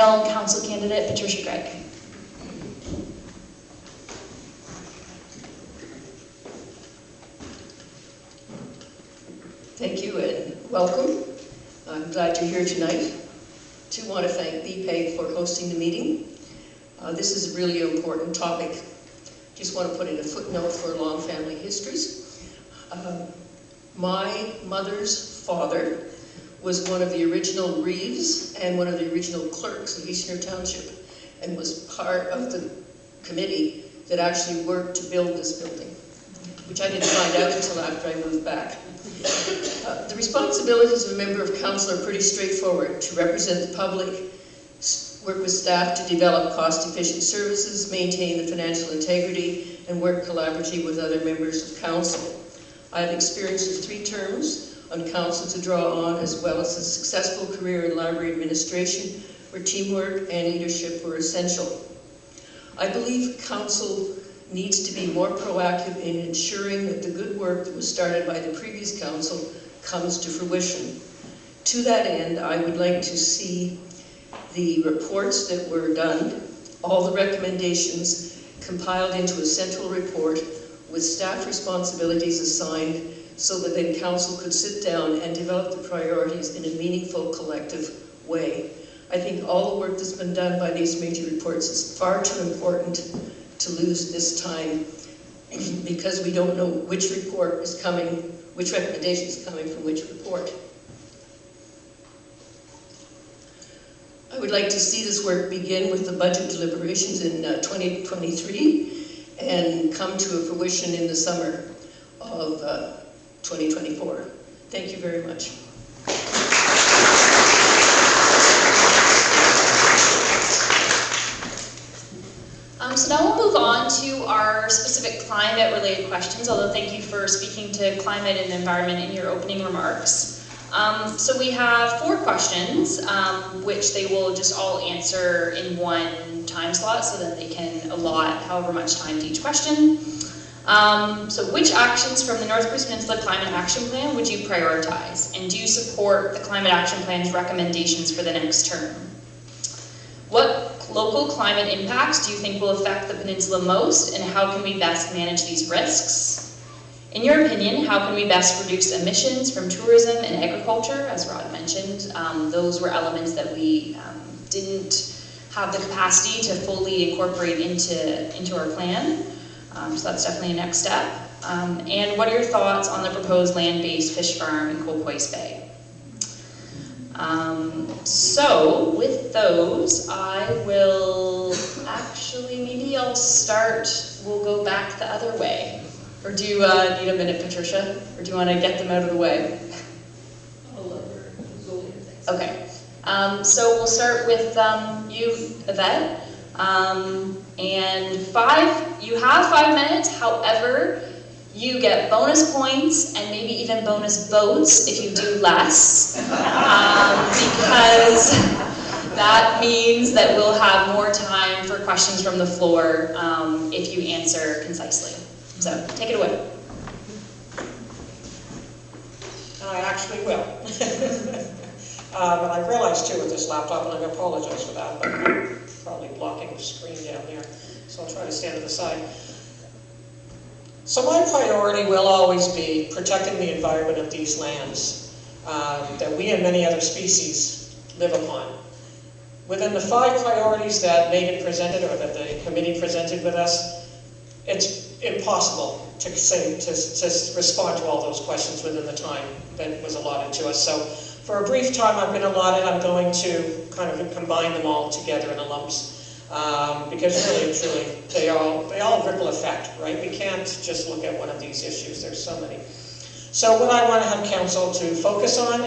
known council candidate Patricia Gregg. Thank you and welcome. I'm glad you're here tonight. I want to thank BPEG for hosting the meeting. This is a really important topic. Just want to put in a footnote for long family histories. My mother's father was one of the original reeves and one of the original clerks of Eastern Township, and was part of the committee that actually worked to build this building, which I didn't find out until after I moved back. The responsibilities of a member of council are pretty straightforward: to represent the public, work with staff to develop cost-efficient services, maintain the financial integrity, and work collaboratively with other members of council. I have experience of 3 terms on council to draw on, as well as a successful career in library administration, where teamwork and leadership were essential. I believe council needs to be more proactive in ensuring that the good work that was started by the previous council comes to fruition. To that end, I would like to see the reports that were done, all the recommendations compiled into a central report with staff responsibilities assigned, so that then council could sit down and develop the priorities in a meaningful collective way. I think all the work that's been done by these major reports is far too important to lose this time, because we don't know which report is coming, which recommendation is coming from which report. I would like to see this work begin with the budget deliberations in 2023 and come to a fruition in the summer of 2024. Thank you very much. So now we'll move on to our specific climate-related questions, although thank you for speaking to climate and environment in your opening remarks. So we have 4 questions, which they will just all answer in one time slot, so that they can allot however much time to each question. So which actions from the North Bruce Peninsula Climate Action Plan would you prioritize? And do you support the Climate Action Plan's recommendations for the next term? What local climate impacts do you think will affect the peninsula most, and how can we best manage these risks? In your opinion, how can we best reduce emissions from tourism and agriculture? As Rod mentioned, those were elements that we didn't have the capacity to fully incorporate into our plan. So that's definitely a next step. And what are your thoughts on the proposed land-based fish farm in Colquhoun Bay? So with those, I will actually, maybe I'll start, we'll go back the other way. Or do you need a minute, Patricia? Or do you want to get them out of the way? Okay. So we'll start with you, Yvette. And you have 5 minutes, however, you get bonus points and maybe even bonus votes if you do less, because that means that we'll have more time for questions from the floor if you answer concisely. So take it away. I actually will. And I realized too with this laptop, and I apologize for that, but I'm probably blocking the screen down there, so I'll try to stand to the side. So my priority will always be protecting the environment of these lands that we and many other species live upon. Within the 5 priorities that Megan presented, or that the committee presented with us, it's impossible to respond to all those questions within the time that was allotted to us. So for a brief time I've been allotted, I'm going to kind of combine them all together in a lumps. Because really and truly, they all ripple effect, right? We can't just look at one of these issues, there's so many. So what I want to have council to focus on,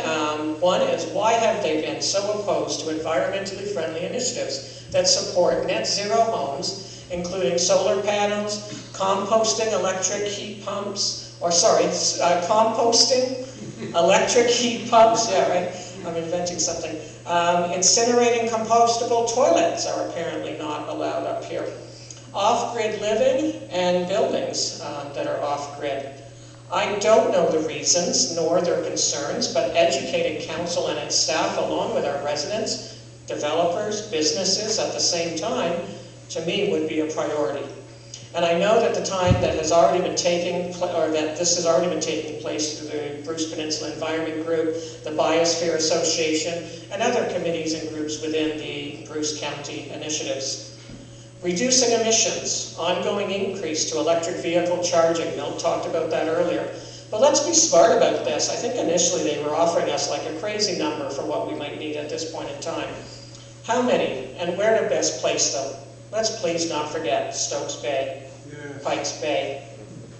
one is, why have they been so opposed to environmentally friendly initiatives that support net zero homes, including solar panels, composting electric heat pumps, composting electric heat pumps, yeah, right? I'm inventing something. Incinerating compostable toilets are apparently not allowed up here. Off-grid living and buildings that are off-grid. I don't know the reasons nor their concerns, but educating council and its staff along with our residents developers, businesses at the same time, to me would be a priority. And I know that the time that has already been taking, or that this has already been taking place through the Bruce Peninsula Environment Group, the Biosphere Association, and other committees and groups within the Bruce County initiatives. Reducing emissions, ongoing increase to electric vehicle charging. Milt talked about that earlier. But let's be smart about this. I think initially they were offering us like a crazy number for what we might need at this point in time. How many and where to best place them? Let's please not forget Stokes Bay, Pikes Bay,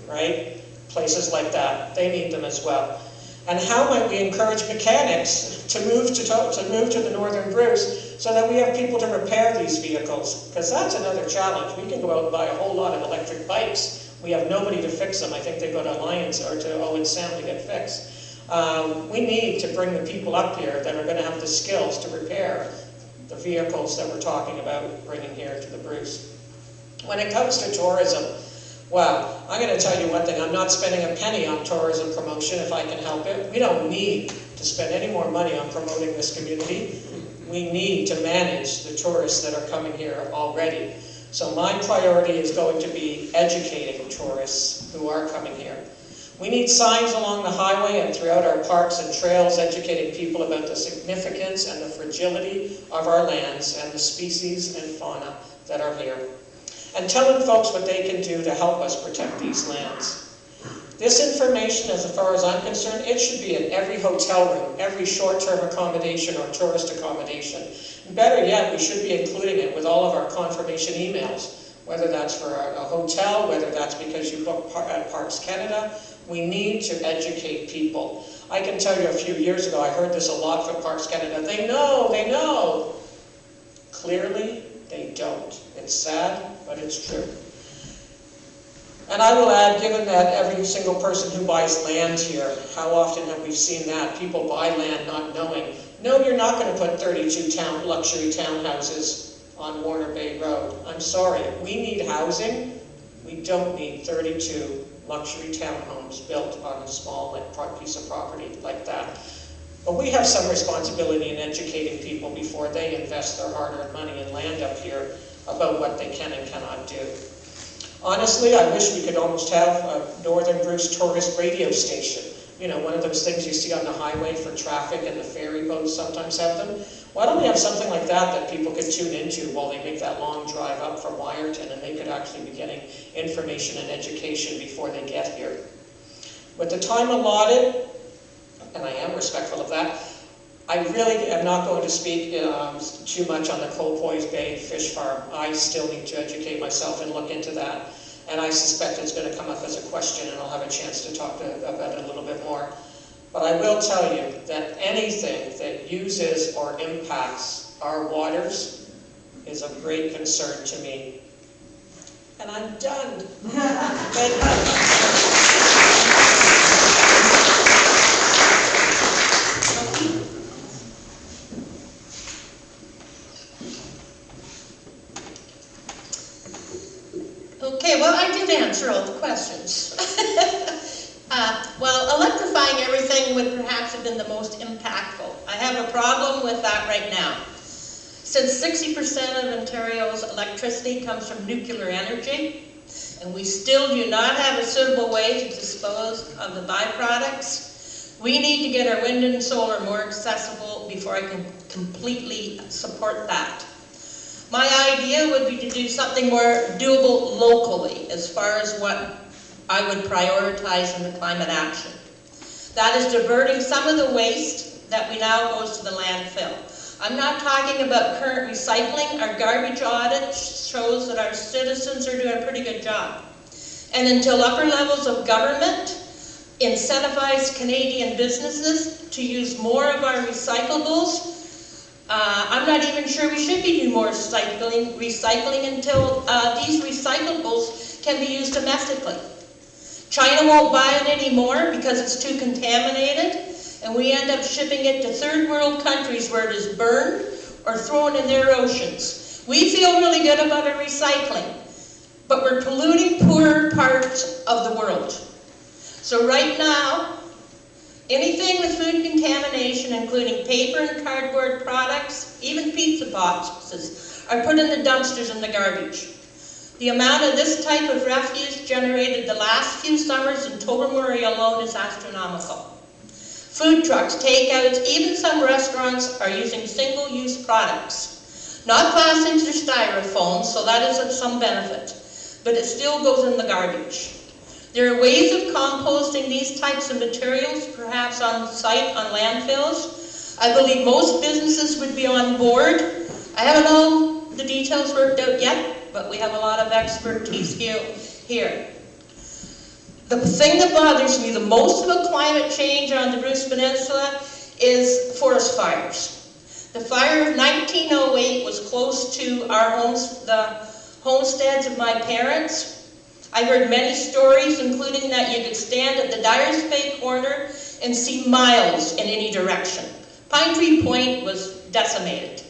right? Places like that, they need them as well. And how might we encourage mechanics to move to the Northern Bruce so that we have people to repair these vehicles? Because that's another challenge. We can go out and buy a whole lot of electric bikes. We have nobody to fix them. I think they go to Alliance or to Owen Sound to get fixed. We need to bring the people up here that are going to have the skills to repair the vehicles that we're talking about bringing here to the Bruce. When it comes to tourism, well, I'm going to tell you one thing. I'm not spending a penny on tourism promotion if I can help it. We don't need to spend any more money on promoting this community. We need to manage the tourists that are coming here already. So my priority is going to be educating tourists who are coming here. We need signs along the highway and throughout our parks and trails educating people about the significance and the fragility of our lands and the species and fauna that are here. And telling folks what they can do to help us protect these lands. This information, as far as I'm concerned, it should be in every hotel room, every short-term accommodation or tourist accommodation. And better yet, we should be including it with all of our confirmation emails, whether that's for a hotel, whether that's because you book at Parks Canada. We need to educate people. I can tell you a few years ago, I heard this a lot from Parks Canada. They know. Clearly, they don't. It's sad, but it's true. And I will add, given that every single person who buys land here, how often have we seen that? People buy land not knowing. No, you're not going to put 32 luxury townhouses on Warner Bay Road. I'm sorry. We need housing. We don't need 32 luxury townhomes built on a small piece of property like that. But we have some responsibility in educating people before they invest their hard-earned money in land up here about what they can and cannot do. Honestly, I wish we could almost have a Northern Bruce tourist radio station. You know, one of those things you see on the highway for traffic, and the ferry boats sometimes have them. Why don't we have something like that people could tune into while they make that long drive up from Wyerton, and they could actually be getting information and education before they get here. With the time allotted, and I am respectful of that, I really am not going to speak too much on the Colpoys Bay Fish Farm. I still need to educate myself and look into that. And I suspect it's going to come up as a question, and I'll have a chance to talk about it a little bit more. But I will tell you that anything that uses or impacts our waters is of great concern to me. And I'm done. Thank you. Okay, well, I did answer all the questions. Well, electrifying everything would perhaps have been the most impactful. I have a problem with that right now. Since 60% of Ontario's electricity comes from nuclear energy, and we still do not have a suitable way to dispose of the byproducts, we need to get our wind and solar more accessible before I can completely support that. My idea would be to do something more doable locally as far as what I would prioritize in the climate action. That is diverting some of the waste that we now goes to the landfill. I'm not talking about current recycling. Our garbage audit shows that our citizens are doing a pretty good job. And until upper levels of government incentivize Canadian businesses to use more of our recyclables, I'm not even sure we should be doing more recycling until these recyclables can be used domestically. China won't buy it anymore because it's too contaminated, and we end up shipping it to third world countries where it is burned or thrown in their oceans. We feel really good about our recycling, but we're polluting poorer parts of the world. So right now, Anything with food contamination, including paper and cardboard products, even pizza boxes, are put in the dumpsters in the garbage. The amount of this type of refuse generated the last few summers in Tobermory alone is astronomical. Food trucks, takeouts, even some restaurants are using single-use products. Not plastics or styrofoam, so that is of some benefit, but it still goes in the garbage. There are ways of composting these types of materials, perhaps on site, on landfills. I believe most businesses would be on board. I haven't all the details worked out yet, but we have a lot of expertise here. The thing that bothers me the most about climate change on the Bruce Peninsula is forest fires. The fire of 1908 was close to our homes, the homesteads of my parents. I heard many stories, including that you could stand at the Dyer's Bay corner and see miles in any direction. Pine Tree Point was decimated.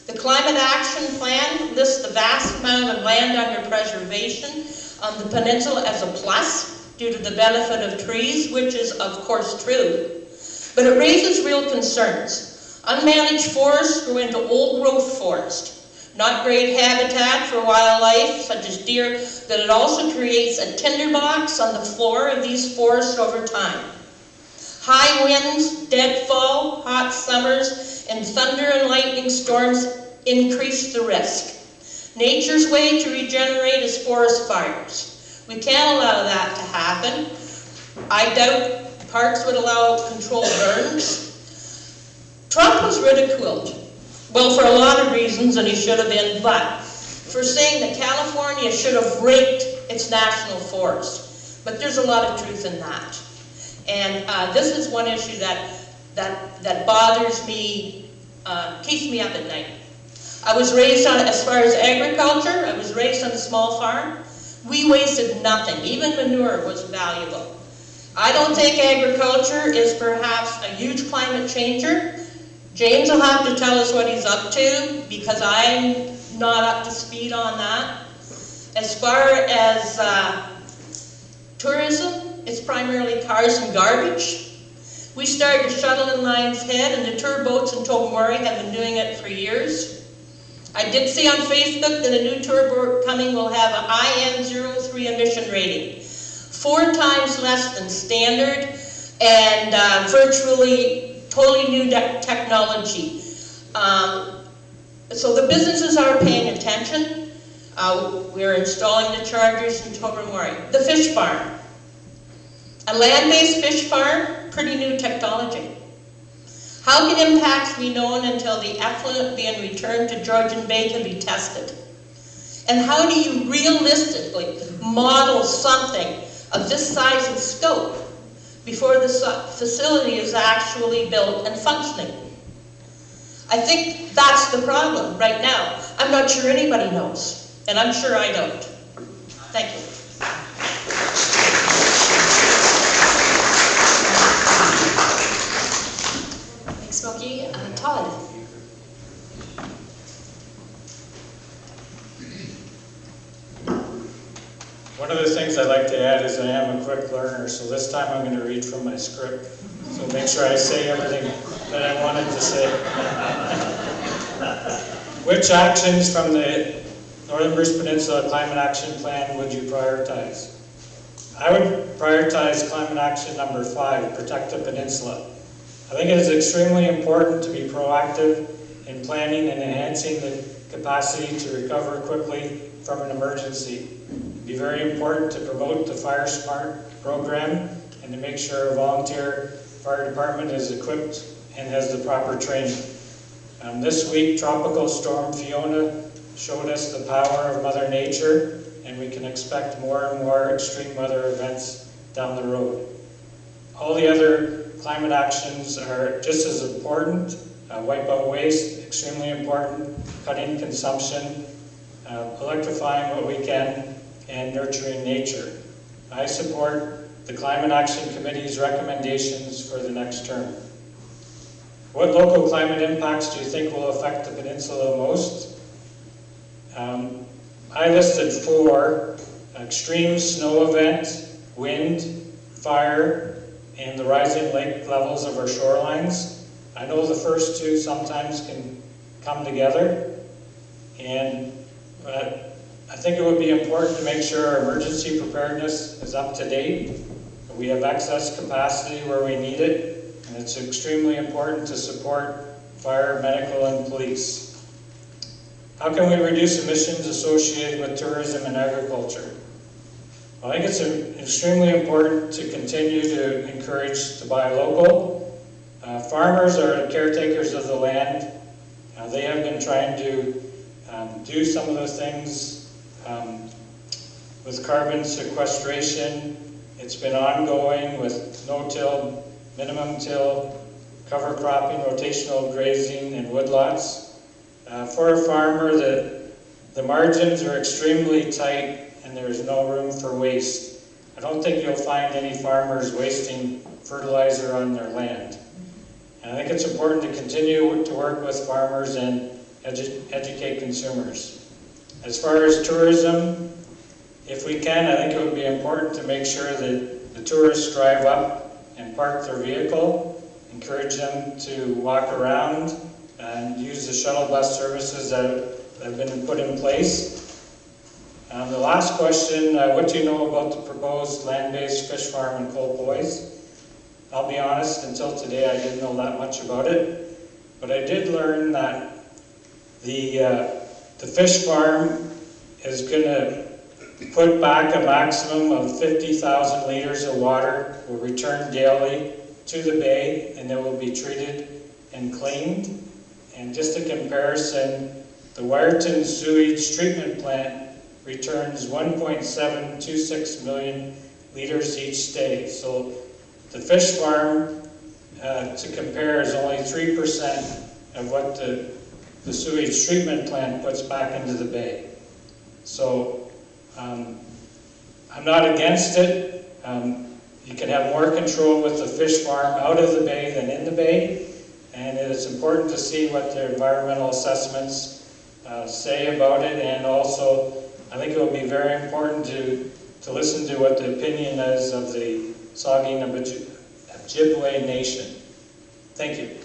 The Climate Action Plan lists the vast amount of land under preservation on the peninsula as a plus due to the benefit of trees, which is of course true. But it raises real concerns. Unmanaged forests grow into old growth forest. Not great habitat for wildlife, such as deer, but it also creates a tinderbox on the floor of these forests over time. High winds, deadfall, hot summers, and thunder and lightning storms increase the risk. Nature's way to regenerate is forest fires. We can't allow that to happen. I doubt parks would allow controlled burns. Trump was ridiculed. Well, for a lot of reasons, and he should have been, but for saying that California should have raked its national forest. But there's a lot of truth in that. And this is one issue that bothers me, keeps me up at night. I was raised on, as far as agriculture, I was raised on a small farm. We wasted nothing, even manure was valuable. I don't think agriculture is perhaps a huge climate changer. James will have to tell us what he's up to, because I'm not up to speed on that. As far as tourism, it's primarily cars and garbage. We started a shuttle in Lion's Head, and the tour boats in Tobermory have been doing it for years. I did see on Facebook that a new tour boat coming will have an IN03 emission rating. 4 times less than standard, and virtually totally new technology. So the businesses are paying attention. We're installing the chargers in Tobermory. The fish farm. A land-based fish farm, pretty new technology. How can impacts be known until the effluent being returned to Georgian Bay can be tested? And how do you realistically model something of this size and scope before the facility is actually built and functioning? I think that's the problem right now. I'm not sure anybody knows, and I'm sure I don't. Thank you. Thanks, Smokey. Todd. One of the things I like to add is I am a quick learner, so this time I'm going to read from my script. So make sure I say everything that I wanted to say. Which actions from the Northern Bruce Peninsula Climate Action Plan would you prioritize? I would prioritize climate action number 5, protect the peninsula. I think it is extremely important to be proactive in planning and enhancing the capacity to recover quickly from an emergency. It'd be very important to promote the Fire Smart program and to make sure a volunteer fire department is equipped and has the proper training. This week, Tropical Storm Fiona showed us the power of Mother Nature, and we can expect more and more extreme weather events down the road. All the other climate actions are just as important. Wipe out waste, extremely important. Cutting consumption, electrifying what we can, and nurturing nature. I support the Climate Action Committee's recommendations for the next term. What local climate impacts do you think will affect the peninsula most? I listed 4: extreme snow event, wind, fire, and the rising lake levels of our shorelines. I know the first two sometimes can come together, and I think it would be important to make sure our emergency preparedness is up to date. We have excess capacity where we need it, and it's extremely important to support fire, medical, and police. How can we reduce emissions associated with tourism and agriculture? I think it's extremely important to continue to encourage to buy local. Farmers are the caretakers of the land. They have been trying to do some of the things with carbon sequestration. It's been ongoing with no-till, minimum till, cover cropping, rotational grazing, and woodlots. For a farmer, the margins are extremely tight and there's no room for waste. I don't think you'll find any farmers wasting fertilizer on their land. And I think it's important to continue to work with farmers and educate consumers. As far as tourism, if we can, I think it would be important to make sure that the tourists drive up and park their vehicle, encourage them to walk around and use the shuttle bus services that have been put in place. The last question, what do you know about the proposed land-based fish farm in Colpoise? I'll be honest, until today I didn't know that much about it, but I did learn that the fish farm is going to put back a maximum of 50,000 liters of water, will return daily to the bay, and it will be treated and cleaned. And just a comparison, the Wyerton sewage treatment plant returns 1.726 million liters each day. So the fish farm, to compare, is only 3% of what the sewage treatment plant puts back into the bay. So I'm not against it. You can have more control with the fish farm out of the bay than in the bay, and it is important to see what the environmental assessments say about it, and also I think it will be very important to listen to what the opinion is of the Saugeen Ojibwe Nation. Thank you.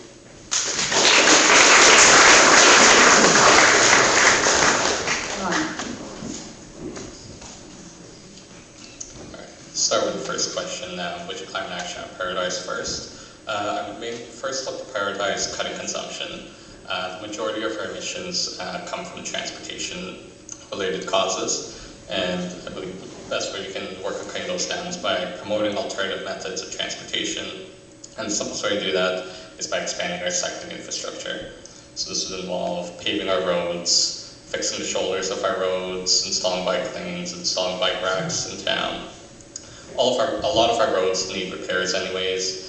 Start with the first question, which climate action at Paradise first. I would first look to prioritize cutting consumption. The majority of our emissions come from transportation-related causes, and I believe the best way we can work on cutting those down is by promoting alternative methods of transportation. And the simplest way to do that is by expanding our cycling infrastructure. So this would involve paving our roads, fixing the shoulders of our roads, installing bike lanes, installing bike racks in town. A lot of our roads need repairs anyways.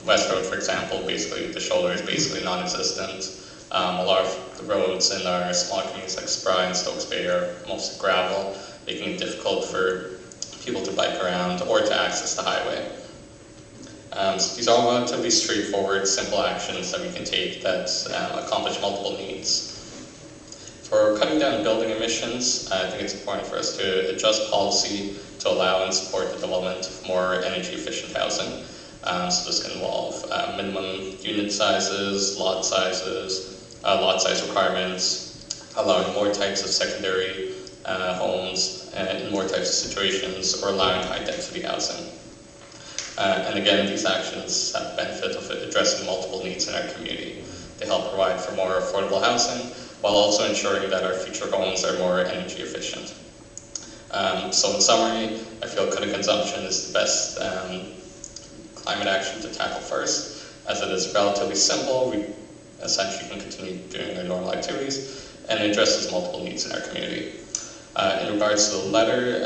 West Road, for example, basically the shoulder is basically non-existent. A lot of the roads in our small communities like Spry and Stokes Bay are mostly gravel, making it difficult for people to bike around or to access the highway. So these are all relatively straightforward, simple actions that we can take that accomplish multiple needs. For cutting down building emissions, I think it's important for us to adjust policy to allow and support the development of more energy efficient housing. So this can involve minimum unit sizes, lot size requirements, allowing more types of secondary homes in more types of situations, or allowing high density housing. And again, these actions have the benefit of addressing multiple needs in our community. They help provide for more affordable housing, while also ensuring that our future homes are more energy efficient. So in summary, I feel cutting consumption is the best climate action to tackle first, as it is relatively simple. We essentially can continue doing our normal activities, and it addresses multiple needs in our community. In regards to the letter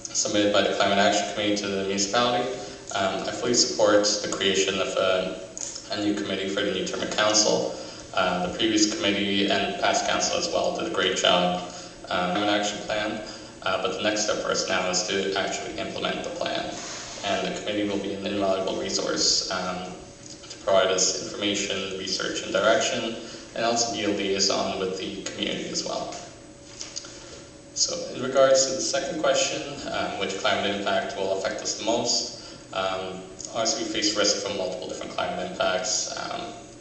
submitted by the Climate Action Committee to the municipality, I fully support the creation of a new committee for the new term of council. The previous committee and past council as well did a great job on an action plan, but the next step for us now is to actually implement the plan. And the committee will be an invaluable resource to provide us information, research, and direction, and also be a liaison with the community as well. So in regards to the second question, which climate impact will affect us the most, obviously we face risk from multiple different climate impacts,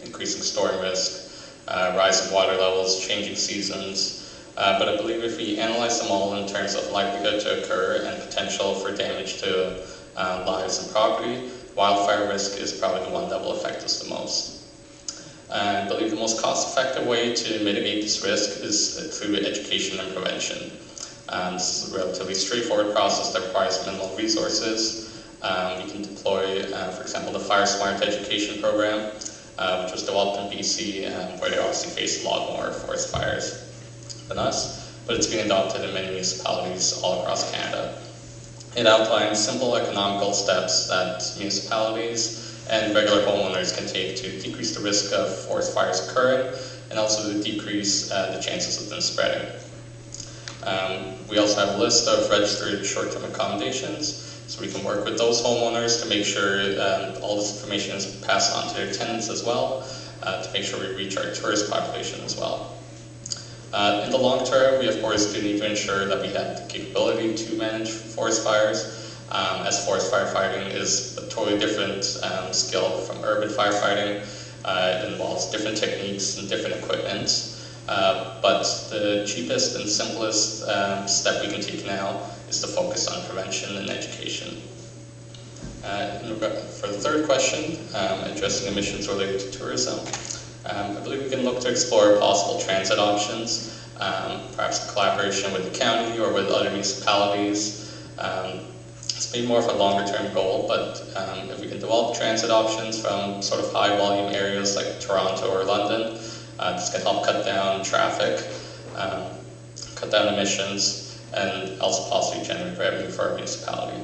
increasing storm risk, rising water levels, changing seasons. But I believe if we analyze them all in terms of likelihood to occur and potential for damage to lives and property, wildfire risk is probably the one that will affect us the most. And I believe the most cost-effective way to mitigate this risk is through education and prevention. This is a relatively straightforward process that requires minimal resources. We can deploy, for example, the Fire Smart Education Program, which was developed in BC, where they obviously face a lot more forest fires than us, but it's being adopted in many municipalities all across Canada. It outlines simple economical steps that municipalities and regular homeowners can take to decrease the risk of forest fires occurring and also to decrease the chances of them spreading. We also have a list of registered short-term accommodations, so we can work with those homeowners to make sure all this information is passed on to their tenants as well, to make sure we reach our tourist population as well. In the long term, we of course do need to ensure that we have the capability to manage forest fires, as forest firefighting is a totally different skill from urban firefighting. It involves different techniques and different equipment. But the cheapest and simplest step we can take now is to focus on prevention and education. For the third question, addressing emissions related to tourism, I believe we can look to explore possible transit options, perhaps in collaboration with the county or with other municipalities. It's maybe more of a longer term goal, but if we can develop transit options from sort of high volume areas like Toronto or London, this can help cut down traffic, cut down emissions, and also possibly generate revenue for our municipality.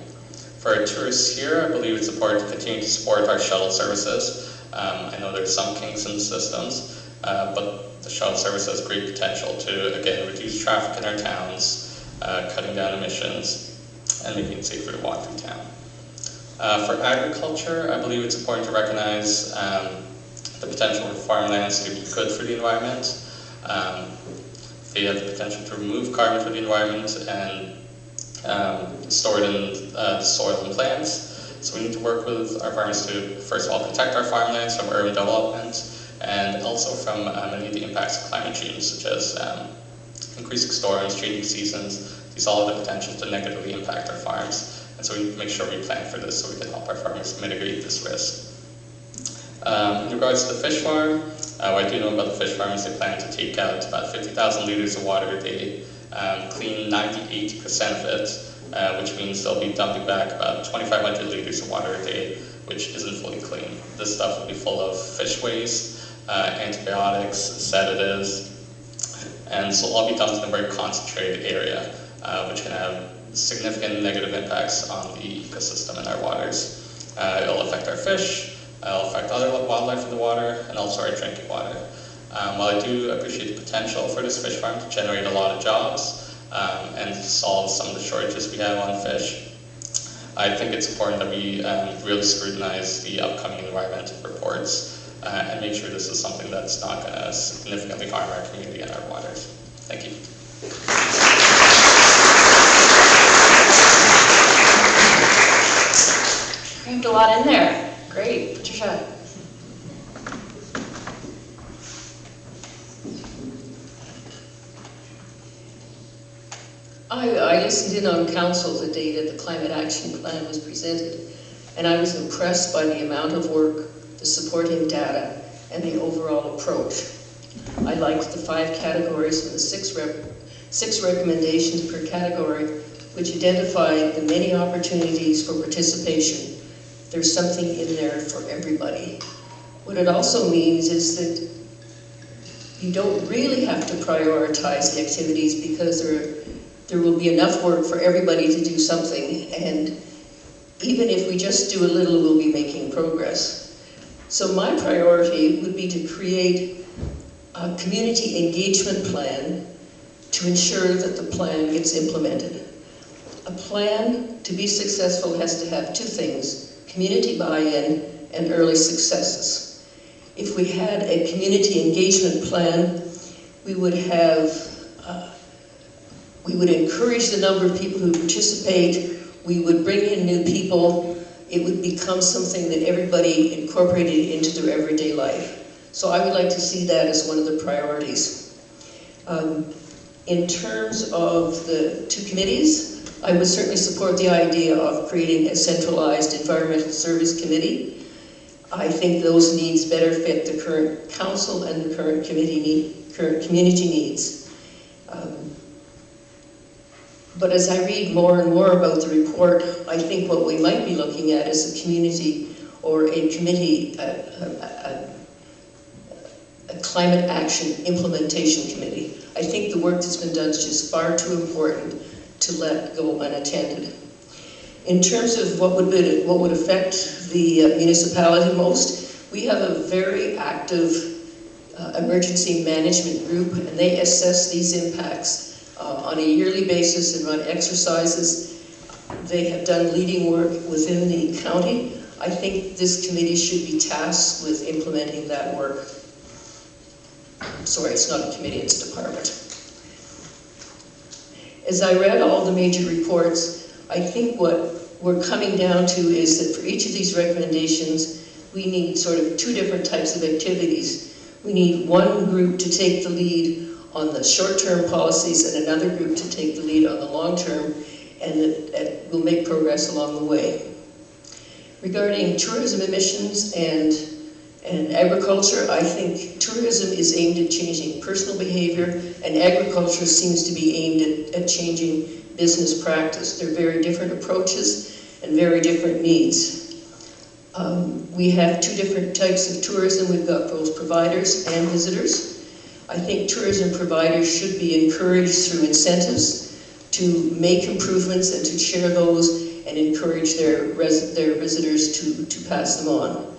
For our tourists here, I believe it's important to continue to support our shuttle services. I know there's some kinks in the systems, but the shuttle service has great potential to, again, reduce traffic in our towns, cutting down emissions, and making it safer to walk through town. For agriculture, I believe it's important to recognize the potential for farmlands to be good for the environment. They have the potential to remove carbon from the environment and store it in the soil and plants. So we need to work with our farmers to, first of all, protect our farmlands from urban development and also from many of the impacts of climate change, such as increasing storms, changing seasons. These all have the potential to negatively impact our farms. And so we need to make sure we plan for this so we can help our farmers mitigate this risk. In regards to the fish farm, what I do know about the fish farm is they plan to take out about 50,000 liters of water a day, clean 98% of it, which means they'll be dumping back about 2,500 liters of water a day, which isn't fully clean. This stuff will be full of fish waste, antibiotics, sedatives, and so all be dumped in a very concentrated area, which can have significant negative impacts on the ecosystem in our waters. It'll affect our fish, it'll affect other wildlife in the water, and also our drinking water. While I do appreciate the potential for this fish farm to generate a lot of jobs and solve some of the shortages we have on fish, I think it's important that we really scrutinize the upcoming environmental reports and make sure this is something that's not going to significantly harm our community and our waters. Thank you. Crammed a lot in there. Great. Patricia. I listened in on council the day that the climate action plan was presented, and I was impressed by the amount of work, the supporting data, and the overall approach. I liked the 5 categories and the 6 recommendations per category, which identified the many opportunities for participation. There's something in there for everybody. What it also means is that you don't really have to prioritize the activities because there will be enough work for everybody to do something, and even if we just do a little, we'll be making progress. So my priority would be to create a community engagement plan to ensure that the plan gets implemented. A plan to be successful has to have 2 things: community buy-in and early successes. If we had a community engagement plan, we would encourage the number of people who participate, we would bring in new people, it would become something that everybody incorporated into their everyday life. So I would like to see that as one of the priorities. In terms of the two committees, I would certainly support the idea of creating a centralized environmental service committee. I think those needs better fit the current council and the current community needs. But as I read more and more about the report, I think what we might be looking at is a community or a committee, a climate action implementation committee. I think the work that's been done is just far too important to let go unattended. In terms of what would affect the municipality most, we have a very active emergency management group, and they assess these impacts on a yearly basis and run exercises. They have done leading work within the county. I think this committee should be tasked with implementing that work. Sorry, it's not a committee, it's a department. As I read all the major reports, I think what we're coming down to is that for each of these recommendations, we need sort of two different types of activities. We need one group to take the lead on the short-term policies and another group to take the lead on the long-term, and that will make progress along the way. Regarding tourism emissions and agriculture, I think tourism is aimed at changing personal behavior, and agriculture seems to be aimed at changing business practice. They're very different approaches and very different needs. We have two different types of tourism. We've got both providers and visitors. I think tourism providers should be encouraged through incentives to make improvements and to share those and encourage their visitors to pass them on.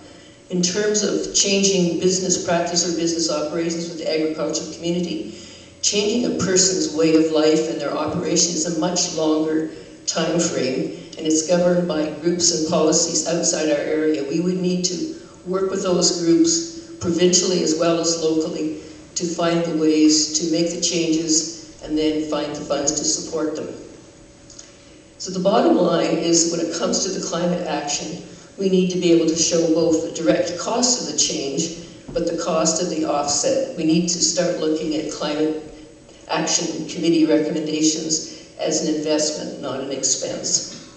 In terms of changing business practice or business operations with the agricultural community, changing a person's way of life and their operation is a much longer time frame, and it's governed by groups and policies outside our area. We would need to work with those groups provincially as well as locally to find the ways to make the changes and then find the funds to support them. So the bottom line is, when it comes to the climate action, we need to be able to show both the direct cost of the change, but the cost of the offset. We need to start looking at climate action committee recommendations as an investment, not an expense.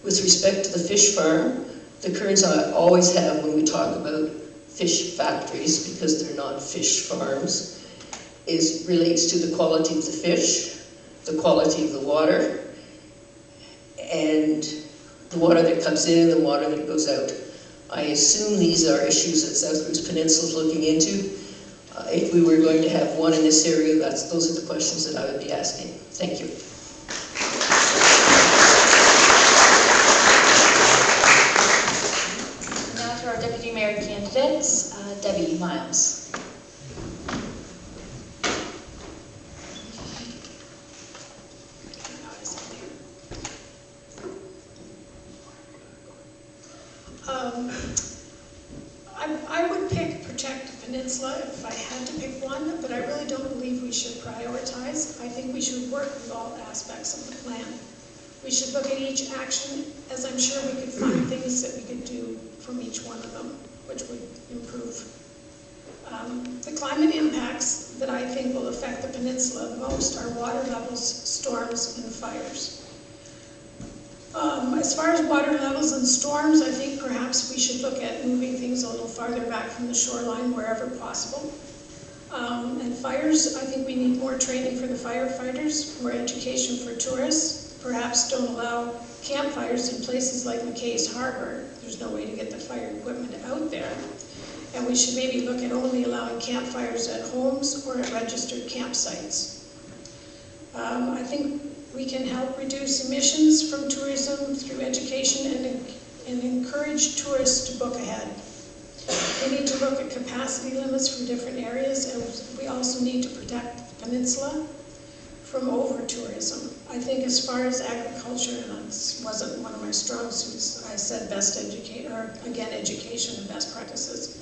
With respect to the fish farm, the concerns I always have when we talk about fish factories, because they're not fish farms, relates to the quality of the fish, the quality of the water, and the water that comes in and the water that goes out. I assume these are issues that South Bruce Peninsula is looking into. If we were going to have one in this area, those are the questions that I would be asking. Thank you. Now to our Deputy Mayor candidates, Debbie Miles. I would pick Protect the Peninsula if I had to pick one, but I really don't believe we should prioritize. I think we should work with all aspects of the plan. We should look at each action, as I'm sure we could find things that we could do from each one of them, which would improve. The climate impacts that I think will affect the peninsula the most are water levels, storms, and fires. As far as water levels and storms, I think perhaps we should look at moving things a little farther back from the shoreline wherever possible. And fires, I think we need more training for the firefighters, more education for tourists. Perhaps don't allow campfires in places like McKay's Harbor. There's no way to get the fire equipment out there. And we should maybe look at only allowing campfires at homes or at registered campsites. I think we can help reduce emissions from tourism through education and encourage tourists to book ahead. We need to look at capacity limits from different areas, and we also need to protect the peninsula from over-tourism. I think as far as agriculture, and that wasn't one of my strong suits, I said education and best practices.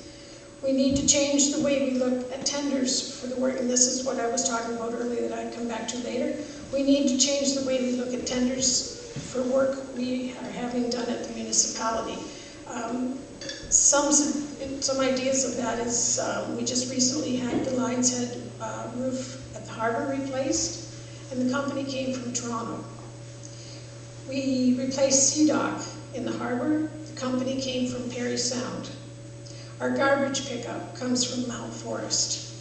We need to change the way we look at tenders for the work, and this is what I was talking about earlier that I'd come back to later. We need to change the way we look at tenders for work we are having done at the municipality. Some ideas of that is we just recently had the Lions Head roof at the harbor replaced, and the company came from Toronto. We replaced Sea Dock in the harbor. The company came from Parry Sound. Our garbage pickup comes from Mount Forest.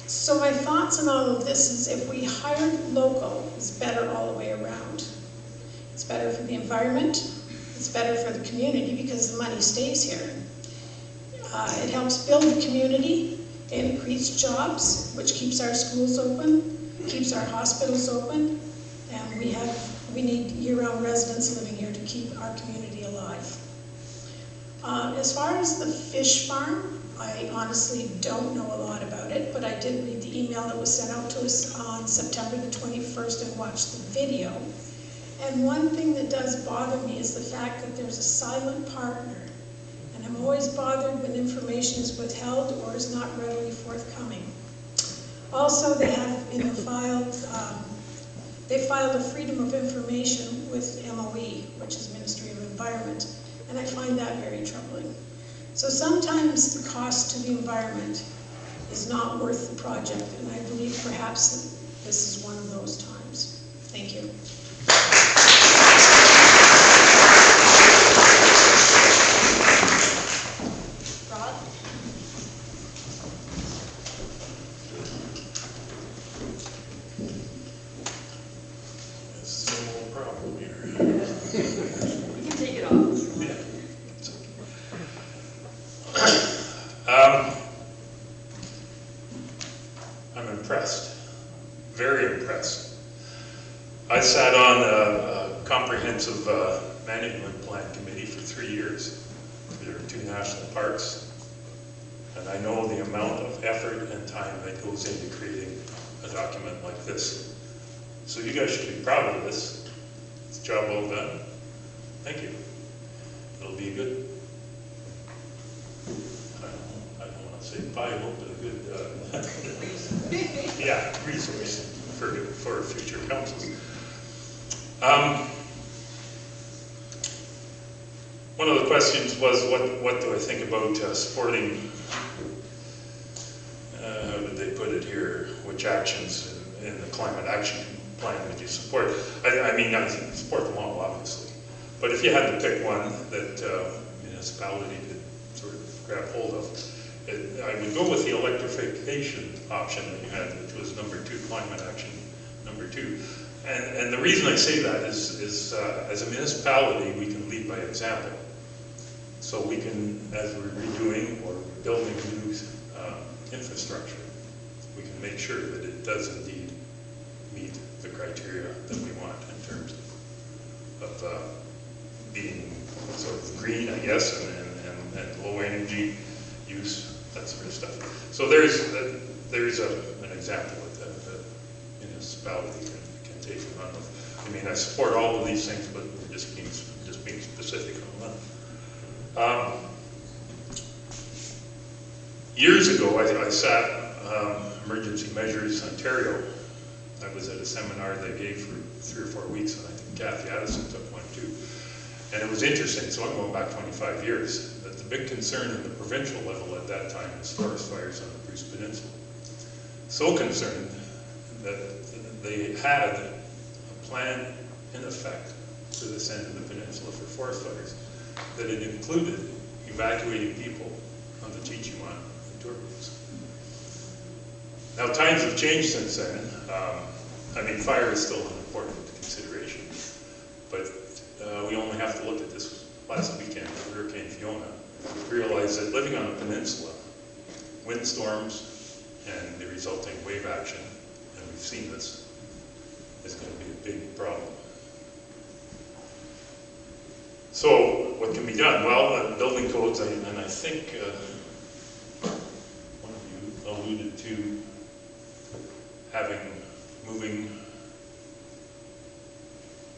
So my thoughts on all of this is if we hired local, it's better all the way around. It's better for the environment, it's better for the community because the money stays here. It helps build the community, and it creates jobs, which keeps our schools open, keeps our hospitals open, and we need year-round residents living here to keep our community alive. As far as the fish farm, I honestly don't know a lot about it, but I did read the email that was sent out to us on September the 21st and watched the video. And one thing that does bother me is the fact that there's a silent partner. And I'm always bothered when information is withheld or is not readily forthcoming. Also, they have in the they filed a Freedom of Information with MOE, which is Ministry of Environment, and I find that very troubling. So sometimes the cost to the environment is not worth the project, and I believe perhaps this is one of those times. Thank you. Rod? This is a little problem here. You can take it off. Yeah. I'm impressed, very impressed. I sat on a comprehensive management plan committee for 3 years. There are 2 national parks, and I know the amount of effort and time that goes into creating a document like this. So you guys should be proud of this. It's a job well done. Thank you. It'll be good. I don't want to say Bible, but a good, yeah, resource for future councils. One of the questions was, what do I think about supporting, how did they put it here, which actions in the climate action plan would you support? I mean, I support them all, obviously. But if you had to pick one that municipality could sort of grab hold of, I would go with the electrification option that you had, which was number 2, climate action, number 2. And the reason I say that is as a municipality, we can lead by example. So we can, as we're redoing or building new infrastructure, we can make sure that it does indeed meet the criteria that we want in terms of being sort of green, I guess, and low energy use, that sort of stuff. So there's an example that the municipality can take and run with. I mean, I support all of these things, but we're just being specific on them. Years ago, I sat Emergency Measures Ontario. I was at a seminar they gave for 3 or 4 weeks, and I think Kathy Addison took one too. And it was interesting, so I'm going back 25 years, that the big concern at the provincial level at that time was forest fires on the Bruce Peninsula. So concerned that they had a plan in effect for this end of the peninsula for forest fires, that it included evacuating people on the Chichiwan and Turtles. Now times have changed since then. I mean, fire is still an important consideration, but we only have to look at this last weekend with Hurricane Fiona to realize that living on a peninsula, windstorms and the resulting wave action, and we've seen this, is going to be a big problem. So what can be done? Well, building codes, and I think one of you alluded to moving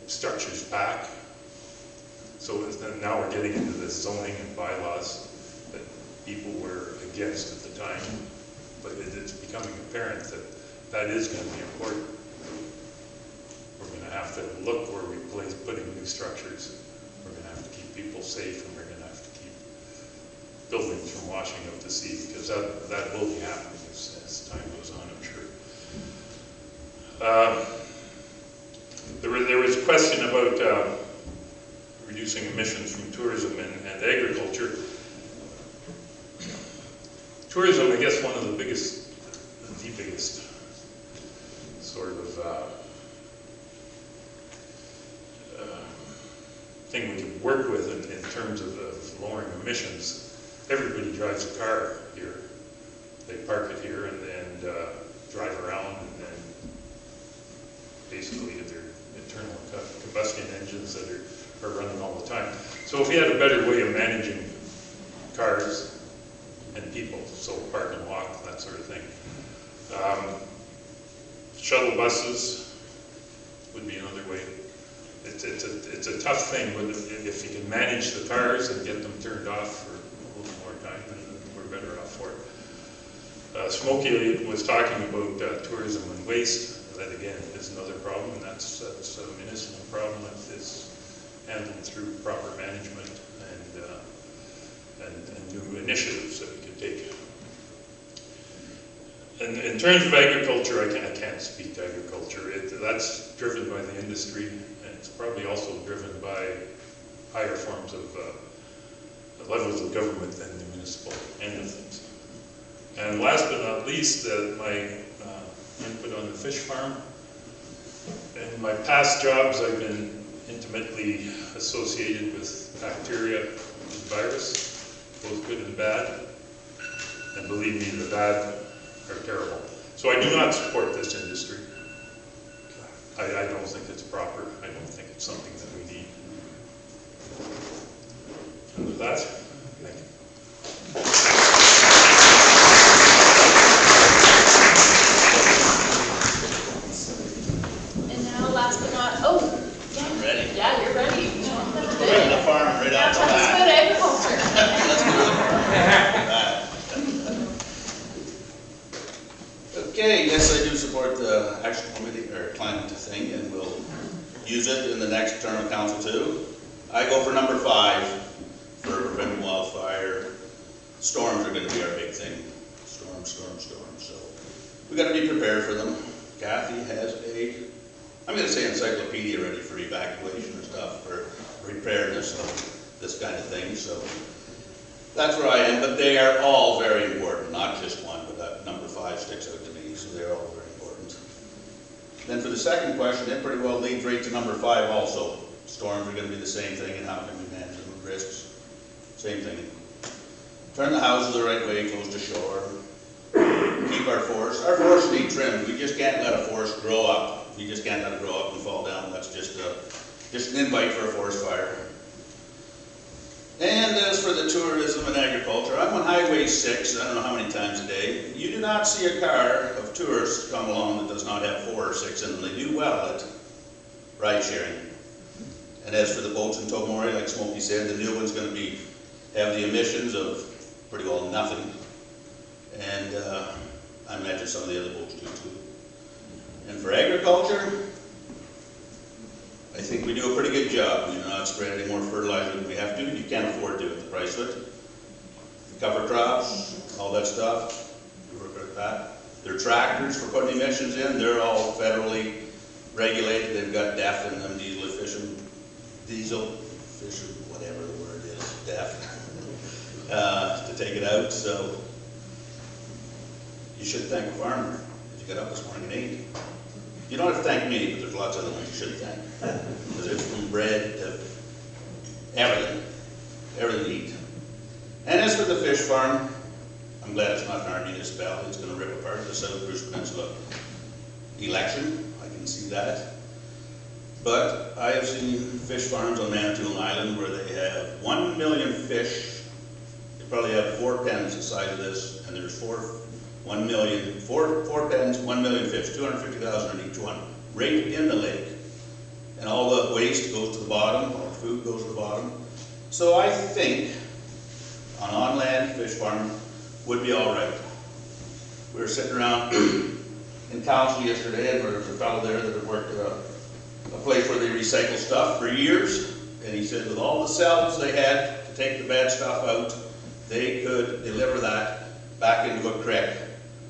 structures back. So now we're getting into the zoning and bylaws that people were against at the time, but it's becoming apparent that that is going to be important. gonna have to look where we place putting new structures. We're gonna have to keep people safe, and we're gonna have to keep buildings from washing out to sea, because that will be happening as time goes on, I'm sure. There was a question about reducing emissions from tourism and agriculture. Tourism, I guess, one of the biggest sort of thing we can work with in terms of lowering emissions. Everybody drives a car here. They park it here and drive around, and basically they're internal combustion engines that are running all the time. So if we had a better way of managing cars and people, so park and walk, that sort of thing. Shuttle buses would be another way. It's a tough thing, but if you can manage the cars and get them turned off for a little more time, then we're better off for it. Smokey was talking about tourism and waste. That again is another problem, and that's a municipal problem that is handled through proper management and new initiatives that we could take. And in terms of agriculture, I can't speak to agriculture. That's driven by the industry, and it's probably also driven by higher forms of levels of government than the municipal end of things. And last but not least, my input on the fish farm. In my past jobs, I've been intimately associated with bacteria and virus, both good and bad. And believe me, the bad are terrible. So I do not support this industry. I don't think it's proper. I don't think it's something that we need. And with that, thank you. And now, last but not, oh, yeah. I'm ready. Yeah, you're ready. We're in the farm right Now off the tell us bat. about agriculture. Let's go to the farm. Okay, yes, I do support the action committee or climate thing, and we'll use it in the next term of council too. I go for number 5 for preventing wildfire. Storms are going to be our big thing. Storms. So we got to be prepared for them. Kathy has I'm going to say encyclopedia ready for evacuation and stuff, for preparedness of this kind of thing. So that's where I am, but they are all very important, not just one, but that number 5 sticks out to me, so they're all very important. Then for the second question, it pretty well leads right to number 5 also. Storms are going to be the same thing, and how can we manage them with risks? Same thing. Turn the houses the right way, close to shore. Keep our forests. Our forests need trimmed. We just can't let a forest grow up. We just can't let it grow up and fall down. That's just an invite for a forest fire. And as for the tourism and agriculture, I'm on Highway 6, I don't know how many times a day. You do not see a car of tourists come along that does not have 4 or 6 in them. They do well at ride sharing. And as for the boats in Tomori, like Smokey said, the new one's going to have the emissions of pretty well nothing. And I imagine some of the other boats do too. And for agriculture, I think we do a pretty good job. We do not spread any more fertilizer than we have to. You can't afford to with the price of it. The cover crops, all that stuff, we work with that. Their tractors for putting emissions in, they're all federally regulated. They've got DEF in them, diesel efficient, whatever the word is, DEF, to take it out. So you should thank a farmer. If you got up this morning at 8. You don't have to thank me, but there's lots of other ones you should thank. Because it's from bread to everything you eat. And as for the fish farm, I'm glad it's not in our municipality. It's going to rip apart the South Bruce Peninsula election. I can see that. But I have seen fish farms on Manitoulin Island where they have 1 million fish. They probably have 4 pens the size of this, and there's 4 pens, 1 million fish, 250,000 in each one, right in the lake. And all the waste goes to the bottom, all the food goes to the bottom. So I think an on-land fish farm would be all right. We were sitting around in council yesterday, and there was a fellow there that had worked at a a place where they recycle stuff for years, and he said with all the cells they had to take the bad stuff out, they could deliver that back into a creek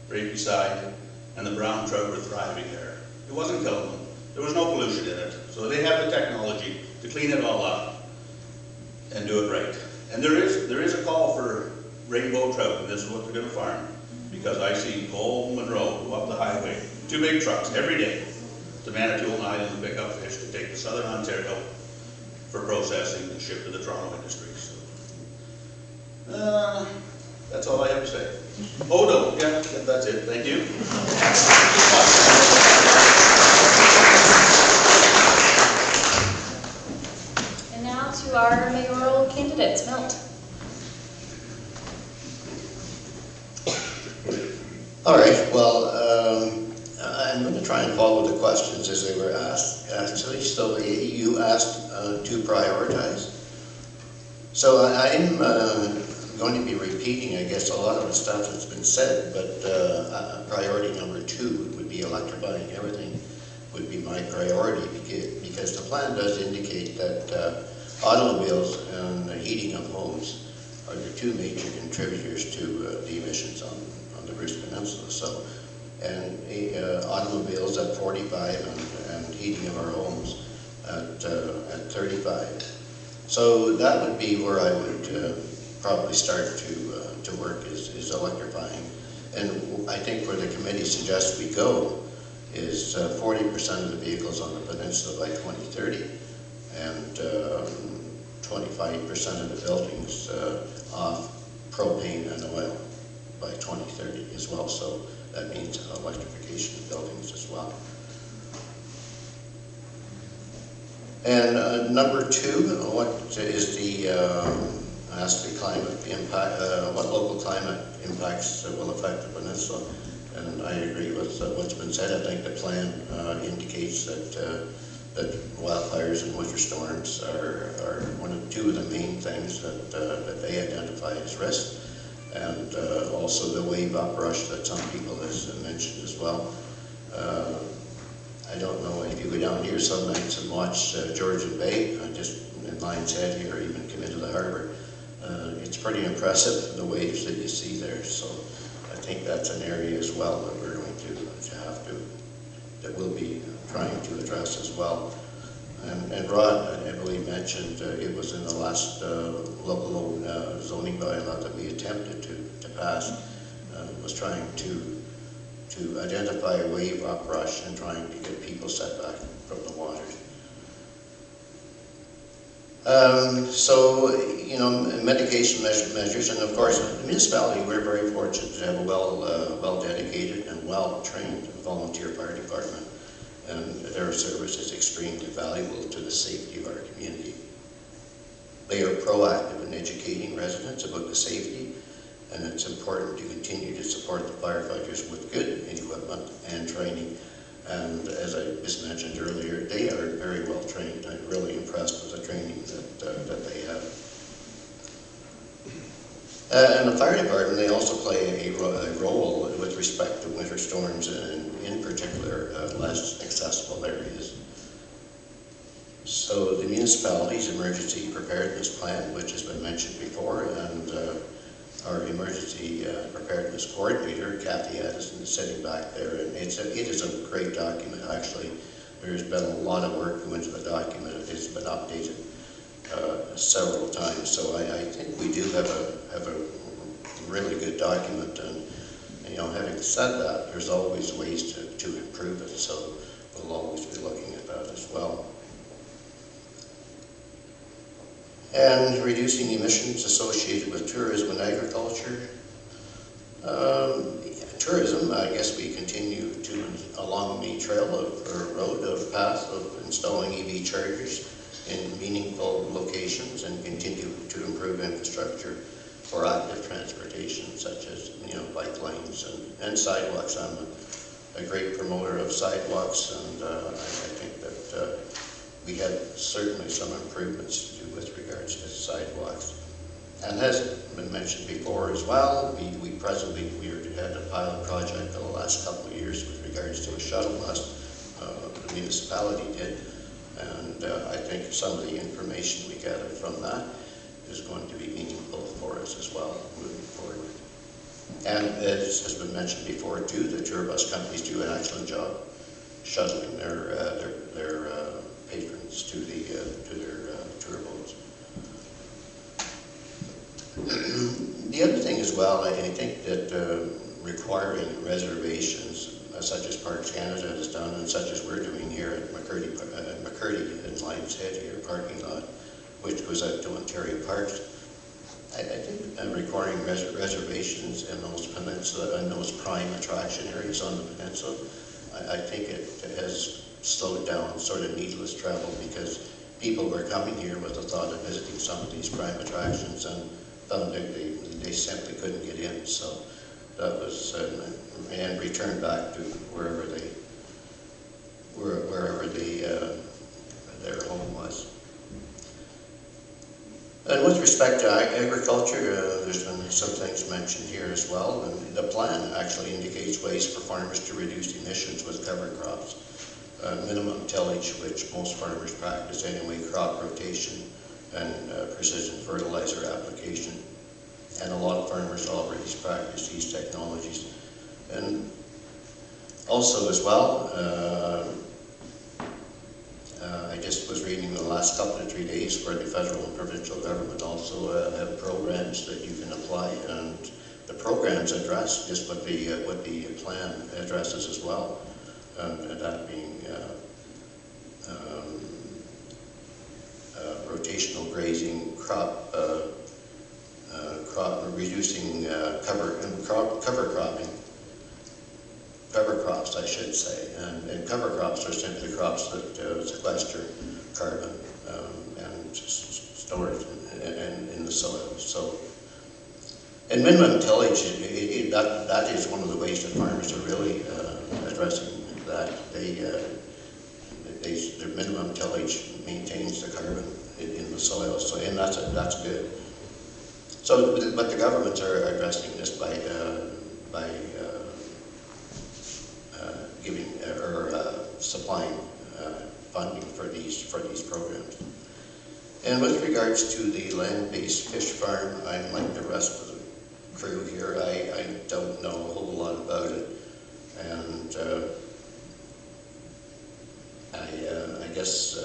right beside, and the brown trout were thriving there. It wasn't killing them. There was no pollution in it. So they have the technology to clean it all up and do it right. And there is a call for rainbow trout, and this is what they're going to farm. Because I see Cole Monroe go up the highway, 2 big trucks every day to Manitoulin Island to pick up fish to take to Southern Ontario for processing and ship to the Toronto industry. So, that's all I have to say. Oh no, yeah, that's it. Thank you. And now to our mayoral candidates, Milt. All right, well, I'm going to try and follow the questions as they were asked, actually. So you asked to prioritize. So I'm going to be repeating, I guess, a lot of the stuff that's been said, but priority number 2 would be electrifying everything would be my priority, because the plan does indicate that automobiles and the heating of homes are the 2 major contributors to the emissions on the Bruce Peninsula. So, and automobiles at 45 and heating of our homes at 35. So that would be where I would probably start to work is electrifying. And I think where the committee suggests we go is 40% of the vehicles on the peninsula by 2030 and 25% of the buildings off propane and oil by 2030 as well. So that means electrification of buildings as well. And number 2, what is ask the climate impact, what local climate impacts will affect the peninsula. And I agree with what's been said. I think the plan indicates that wildfires and winter storms are 2 of the main things that they identify as risk. And also the wave uprush that some people have mentioned as well. I don't know if you go down here some nights and watch Georgian Bay, just in Lion's Head here, or even come into the harbour. It's pretty impressive, the waves that you see there. So I think that's an area as well that we're going to have to, that we'll be trying to address as well. And Rod, I believe, mentioned it was in the last local zoning bylaw that we attempted to pass, was trying to identify wave uprush and trying to get people set back from the water. So, you know, mitigation measures, and of course, the municipality, we're very fortunate to have a well-dedicated and well-trained volunteer fire department, and their service is extremely valuable to the safety of our community. They are proactive in educating residents about the safety, and it's important to continue to support the firefighters with good equipment and training. And as I just mentioned earlier, they are very well trained. I'm really impressed with the training that they have. And the fire department, they also play a role with respect to winter storms and in particular less accessible areas. So the municipality's emergency preparedness plan, which has been mentioned before, and our emergency preparedness coordinator, Kathy Addison, is sitting back there, and it is a great document. Actually, there's been a lot of work go into the document. It has been updated several times, so I think we do have a really good document. And you know, having said that, there's always ways to improve it, so we'll always be looking at that as well. And reducing emissions associated with tourism and agriculture. Tourism, I guess we continue to, along the trail or road of path of installing EV chargers in meaningful locations and continue to improve infrastructure for active transportation, such as, you know, bike lanes and sidewalks. I'm a great promoter of sidewalks, and I think that we had certainly some improvements to do with regards to sidewalks. And as been mentioned before as well, we had a pilot project for the last couple of years with regards to a shuttle bus. The municipality did And I think some of the information we gather from that is going to be meaningful for us as well moving forward. And as has been mentioned before too, the tour bus companies do an excellent job shuttling their patrons to their tour boats. The other thing as well, I think that requiring reservations, such as Parks Canada has done, and such as we're doing here at McCurdy in Lion's Head here, parking lot, which goes out to Ontario Parks. I think requiring reservations in those peninsula and those prime attraction areas on the peninsula, I think it has slowed down sort of needless travel, because people were coming here with the thought of visiting some of these prime attractions and found that they simply couldn't get in. So that was, and returned back to wherever their home was. And with respect to agriculture, there's been some things mentioned here as well. And the plan actually indicates ways for farmers to reduce emissions with cover crops. Minimum tillage, which most farmers practice anyway, crop rotation, and precision fertilizer application. And a lot of farmers already practice these technologies. And also as well, I just was reading the last couple of 3 days where the federal and provincial government also have programs that you can apply, and the programs address just what the plan addresses as well, and that being rotational grazing, crop reducing cover crops, I should say, and cover crops are simply crops that sequester carbon and store it in the soil. So, and minimum tillage, that is one of the ways that farmers are really addressing that. Their minimum tillage maintains the carbon in the soil, so, and that's good. So, but the governments are addressing this by giving or supplying funding for these programs. And with regards to the land-based fish farm, I'm like the rest of the crew here. I don't know a whole lot about it, and I guess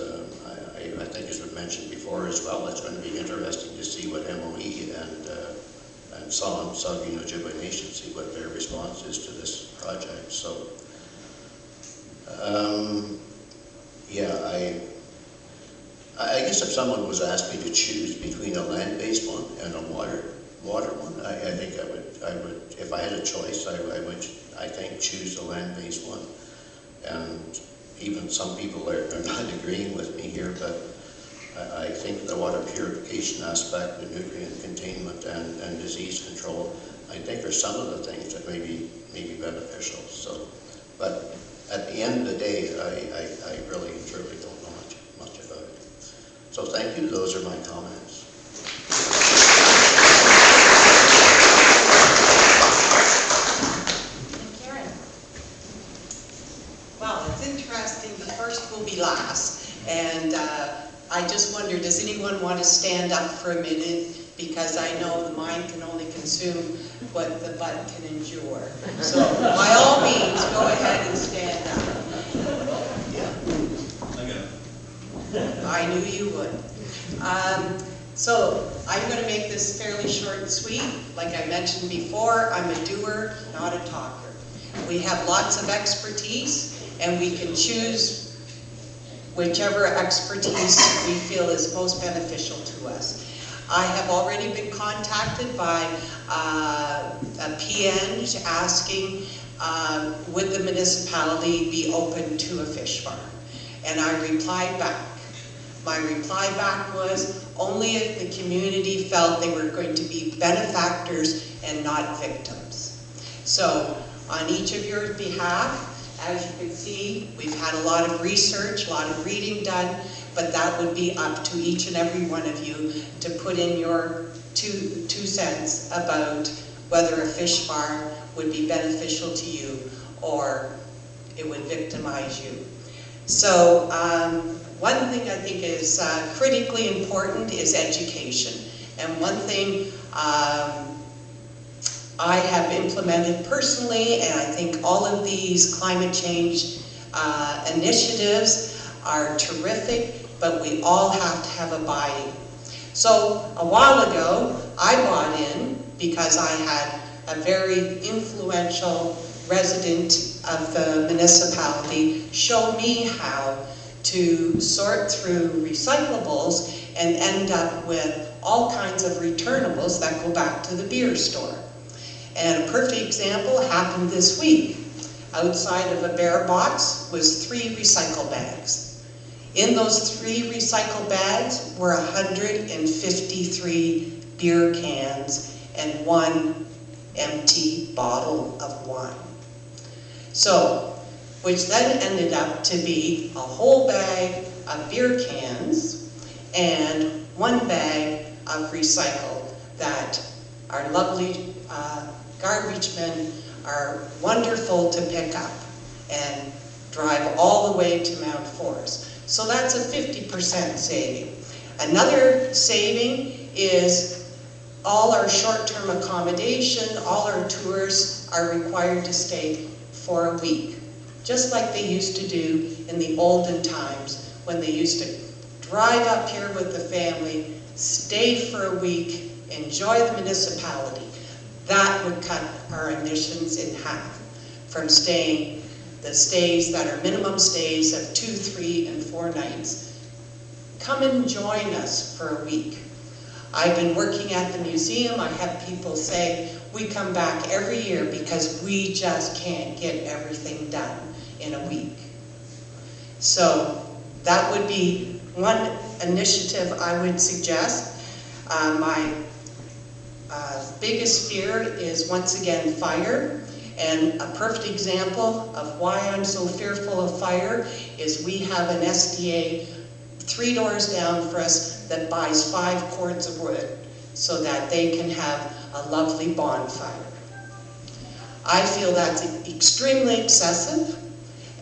I think, as we mentioned before as well, it's going to be interesting to see what MOE and Saugeen Ojibwe Nation, see what their response is to this project. So, yeah, I guess if someone was asked me to choose between a land-based one and a water one, I think I would, if I had a choice, I would, I think, choose the land-based one. And even some people are not agreeing with me here, but I think the water purification aspect, the nutrient containment and disease control, I think are some of the things that may be beneficial. So, but at the end of the day, I really and truly don't know much about it. So thank you, those are my comments. Karen. Well, it's interesting, the first will be last. And I just wonder, does anyone want to stand up for a minute? Because I know the mind can only consume what the butt can endure. So by all means, go ahead and stand up. I knew you would. So I'm going to make this fairly short and sweet. Like I mentioned before, I'm a doer, not a talker. We have lots of expertise, and we can choose whichever expertise we feel is most beneficial to us. I have already been contacted by a PN asking would the municipality be open to a fish farm, and I replied back. My reply back was only if the community felt they were going to be benefactors and not victims. So on each of your behalf, as you can see, we've had a lot of research, a lot of reading done, but that would be up to each and every one of you to put in your two cents about whether a fish farm would be beneficial to you or it would victimize you. So one thing I think is critically important is education. And one thing I have implemented personally, and I think all of these climate change initiatives are terrific, but we all have to have a buy-in. So a while ago, I bought in because I had a very influential resident of the municipality show me how to sort through recyclables and end up with all kinds of returnables that go back to the beer store. And a perfect example happened this week. Outside of a bear box was 3 recycle bags. In those 3 recycle bags were 153 beer cans and 1 empty bottle of wine. So, which then ended up to be a whole bag of beer cans and 1 bag of recycle that our lovely garbage men are wonderful to pick up and drive all the way to Mount Forest. So that's a 50% saving. Another saving is all our short-term accommodation, all our tours are required to stay for a week, just like they used to do in the olden times when they used to drive up here with the family, stay for a week, enjoy the municipality. That would cut our emissions in half from staying the stays that are minimum stays of 2, 3, and 4 nights. Come and join us for a week. I've been working at the museum. I have people say, we come back every year because we just can't get everything done in a week. So that would be one initiative I would suggest. My biggest fear is once again fire. And a perfect example of why I'm so fearful of fire is we have an SDA 3 doors down for us that buys 5 cords of wood so that they can have a lovely bonfire. I feel that's extremely excessive,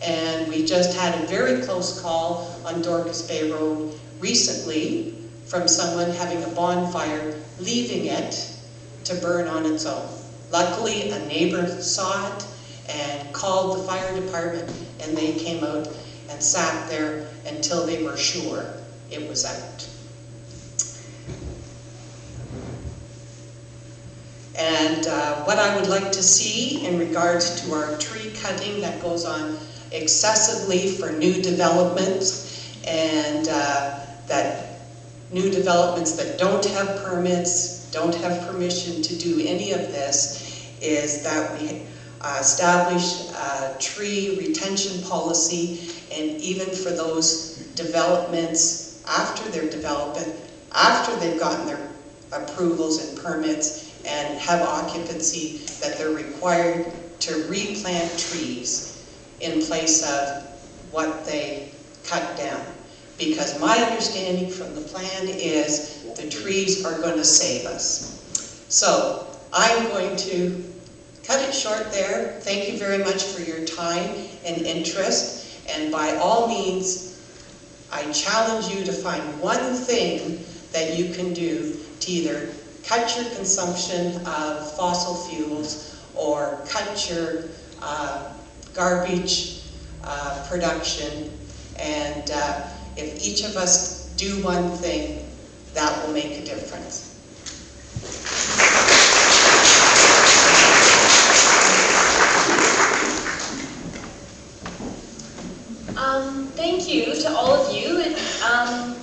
and we just had a very close call on Dorcas Bay Road recently from someone having a bonfire, leaving it to burn on its own. Luckily, a neighbor saw it and called the fire department, and they came out and sat there until they were sure it was out. And what I would like to see in regards to our tree cutting that goes on excessively for new developments, and that new developments that don't have permits, don't have permission to do any of this, is that we establish a tree retention policy, and even for those developments after their development, after they've gotten their approvals and permits and have occupancy, that they're required to replant trees in place of what they cut down. Because my understanding from the plan is the trees are going to save us. So I'm going to cut it short there. Thank you very much for your time and interest. And by all means, I challenge you to find one thing that you can do to either cut your consumption of fossil fuels or cut your garbage production. And if each of us do one thing, that will make a difference. Thank you to all of you. It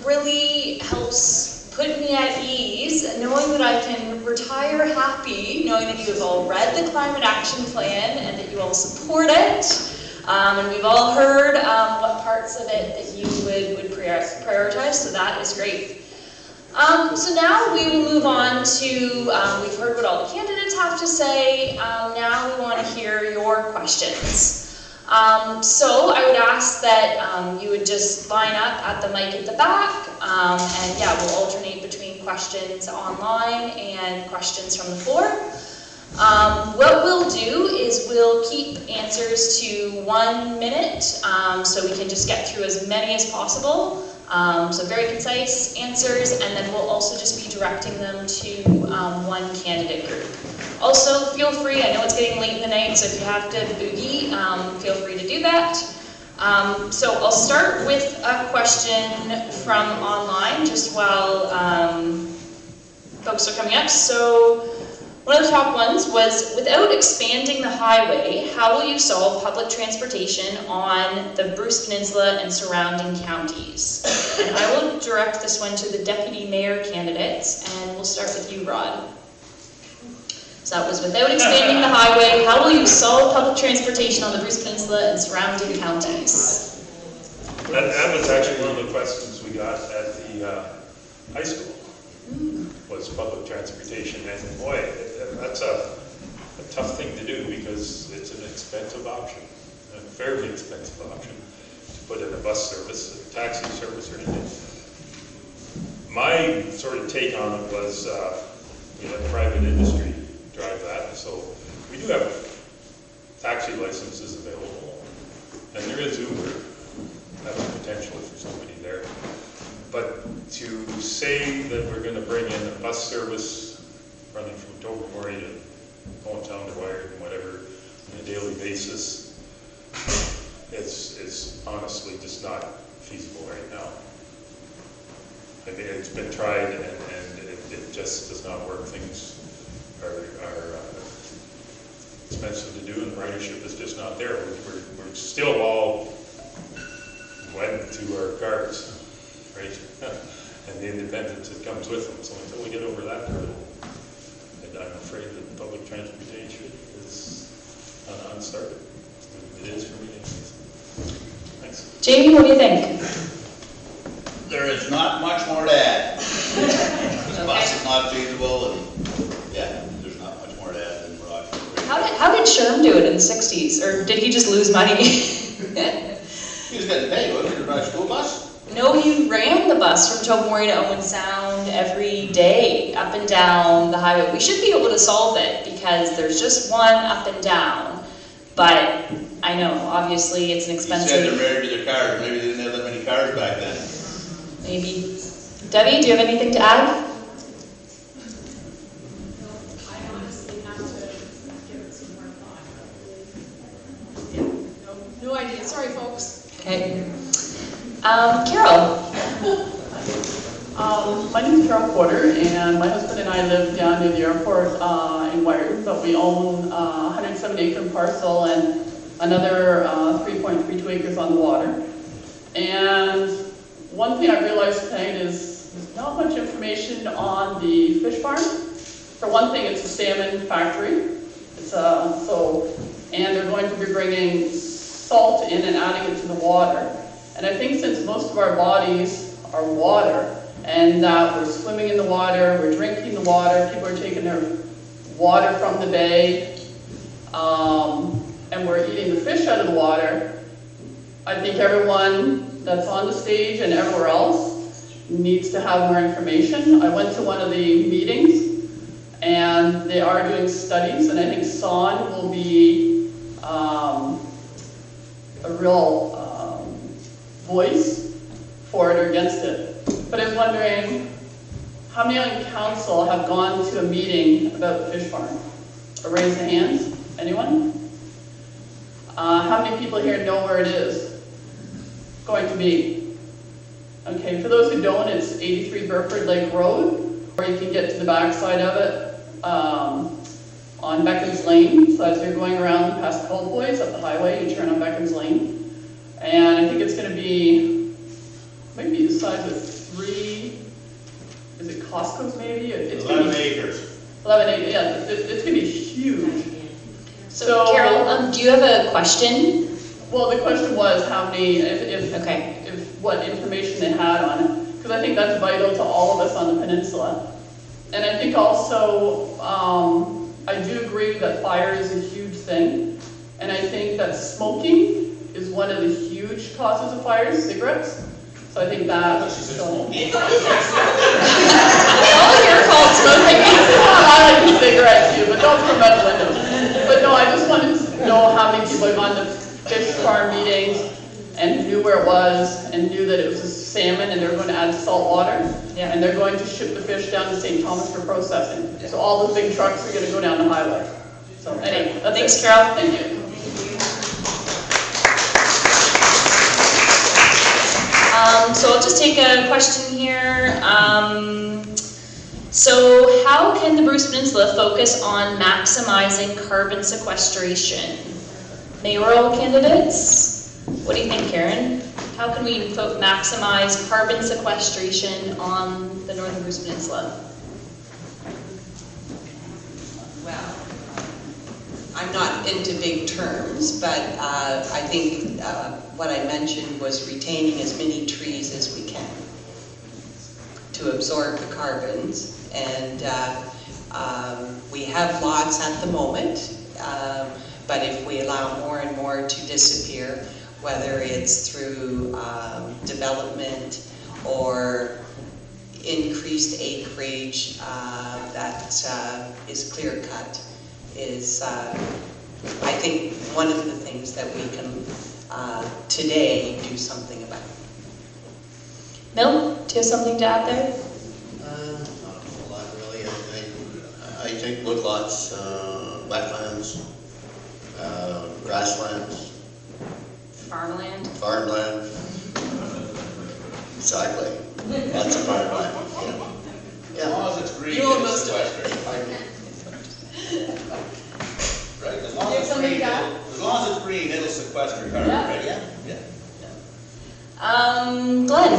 really helps put me at ease knowing that I can retire happy, knowing that you have all read the Climate Action Plan and that you all support it. And we've all heard what parts of it that you would prioritize, so that is great. So now we will move on to, we've heard what all the candidates have to say, now we want to hear your questions. So I would ask that you would just line up at the mic at the back, and yeah, we'll alternate between questions online and questions from the floor. What we'll do is we'll keep answers to 1 minute, so we can just get through as many as possible. So very concise answers, and then we'll also just be directing them to one candidate group. Also, feel free, I know it's getting late in the night, so if you have to boogie, feel free to do that. So I'll start with a question from online, just while folks are coming up. So one of the top ones was, without expanding the highway, how will you solve public transportation on the Bruce Peninsula and surrounding counties? And I will direct this one to the deputy mayor candidates, and we'll start with you, Rod. So that was, without expanding the highway, how will you solve public transportation on the Bruce Peninsula and surrounding counties? That was actually one of the questions we got at the high school, was public transportation. And boy, that's a tough thing to do, because it's an expensive option, a fairly expensive option, to put in a bus service, a taxi service, or anything. My sort of take on it was, we had private industry drive that, so we do have taxi licenses available, and there is Uber, having potential for somebody there. But to say that we're going to bring in a bus service running from Tobermory to Hometown to Wired and whatever on a daily basis, is honestly just not feasible right now. I think it's been tried, and it just does not work. Things are expensive to do, and the ridership is just not there. We're still all wed to our cars, right? And the independence that comes with them. So until we get over that hurdle, I'm afraid that public transportation is unstarted. It is for me anyways. Thanks. Jamie, what do you think? There is not much more to add. This bus is not feasible, and yeah, there's not much more to add than Rod. How did Sherm do it in the 60s? Or did he just lose money? He was getting paid, wasn't he, to drive a school bus? No, he ran the bus from Tobermory to Owen Sound every day, up and down the highway. We should be able to solve it, because there's just one up and down. But I know, obviously, it's an expensive... He said they're married to their cars. Maybe they didn't have that many cars back then. Maybe. Debbie, do you have anything to add? No idea, sorry folks. Okay. Carol. My name is Carol Porter, and my husband and I live down near the airport in Wired, but we own a 170-acre parcel and another 3.32 acres on the water. And one thing I realized tonight is there's not much information on the fish farm. For one thing, it's a salmon factory. It's and they're going to be bringing salt in and adding it to the water. And I think since most of our bodies are water, and that we're swimming in the water, we're drinking the water, people are taking their water from the bay, and we're eating the fish out of the water, I think everyone that's on the stage and everywhere else needs to have more information. I went to one of the meetings, and they are doing studies, and I think SON will be a real voice for it or against it. But I was wondering, how many on council have gone to a meeting about the fish farm? Or raise the hands? Anyone? How many people here know where it is going to be? Okay, for those who don't, it's 83 Burford Lake Road, or you can get to the back side of it on Beckons Lane. So as you're going around past Cold Boys up the highway, you turn on Beckons Lane. And I think it's going to be maybe the size of 3, is it Costco's maybe? It's 11 acres. 11 acres, yeah, it's going to be huge. So Carol, do you have a question? Well, the question was how many, what information they had on it, because I think that's vital to all of us on the peninsula. And I think also, I do agree that fire is a huge thing, and I think that smoking is one of the huge causes of fires, cigarettes. So I think that. So. All your fault, smoking. I like a cigarette too, but don't promote windows. But no, I just wanted to know how many people have gone to fish farm meetings and knew where it was and knew that it was a salmon and they're going to add salt water. Yeah. And they're going to ship the fish down to St. Thomas for processing. So all those big trucks are going to go down the highway. So anyway, that's Thanks, it. Carol. Thank you. So I'll just take a question here. So how can the Bruce Peninsula focus on maximizing carbon sequestration? Mayoral candidates? What do you think, Karen? How can we maximize carbon sequestration on the northern Bruce Peninsula? Well, I'm not into big terms, but I think what I mentioned was retaining as many trees as we can to absorb the carbons. And we have lots at the moment, but if we allow more and more to disappear, whether it's through development or increased acreage that is clear-cut, is I think one of the things that we can today do something about. Mil, do you have something to add there? Not a whole lot really. I think woodlots, wetlands, grasslands, Farmland? farmland. Exactly. Lots of farmland. As long as it's green, You own it'll most of it. sequester. Right, as long You have as it's something green, to add? as long as it's green, it'll sequester carbon, Yeah. right? Yeah. Glenn.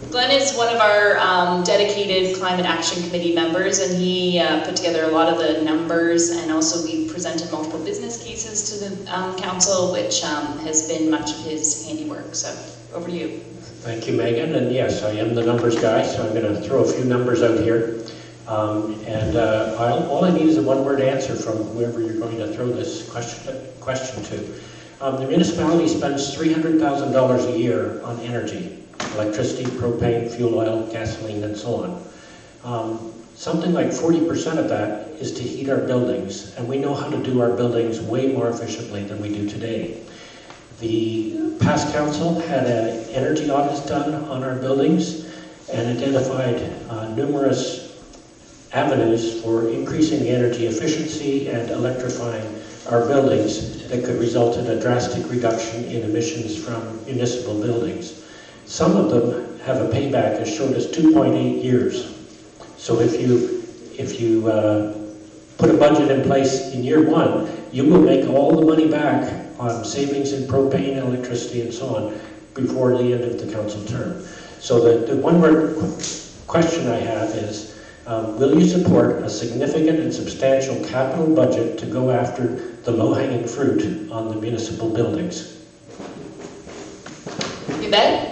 Glenn is one of our dedicated Climate Action Committee members, and he put together a lot of the numbers, and also we presented multiple business cases to the council, which has been much of his handiwork. So over to you. Thank you, Megan, and yes, I am the numbers guy, so I'm going to throw a few numbers out here. All I need is a one-word answer from whoever you're going to throw this question to. The municipality spends $300,000 a year on energy, electricity, propane, fuel oil, gasoline, and so on. Something like 40% of that is to heat our buildings, and we know how to do our buildings way more efficiently than we do today. The past council had an energy audit done on our buildings and identified numerous avenues for increasing the energy efficiency and electrifying our buildings that could result in a drastic reduction in emissions from municipal buildings. Some of them have a payback as short as 2.8 years. So if you put a budget in place in year one, you will make all the money back on savings in propane, electricity, and so on before the end of the council term. So the one-word question I have is, will you support a significant and substantial capital budget to go after the low-hanging fruit on the municipal buildings? You bet.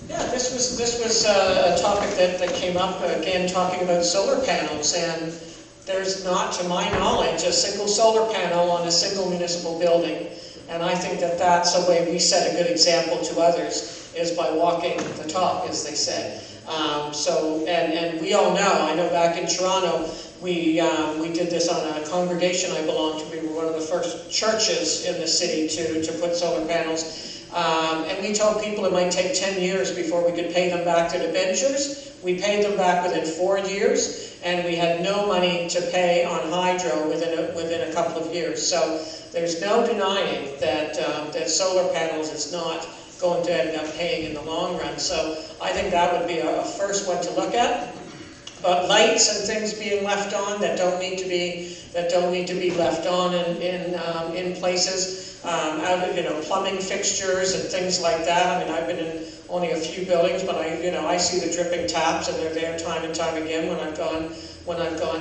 Yeah, this was a topic that came up, again, talking about solar panels, and there's not, to my knowledge, a single solar panel on a single municipal building. And I think that that's a way we set a good example to others, is by walking the talk, as they say. And we all know, I know back in Toronto, we did this on a congregation I belonged to. We were one of the first churches in the city to put solar panels. And we told people it might take 10 years before we could pay them back to debentures. We paid them back within 4 years, and we had no money to pay on hydro within a couple of years. So there's no denying that solar panels is not going to end up paying in the long run. So I think that would be a first one to look at. But lights and things being left on that don't need to be left on in places. Plumbing fixtures and things like that. I mean, I've been in only a few buildings, but I see the dripping taps, and they're there time and time again when I've gone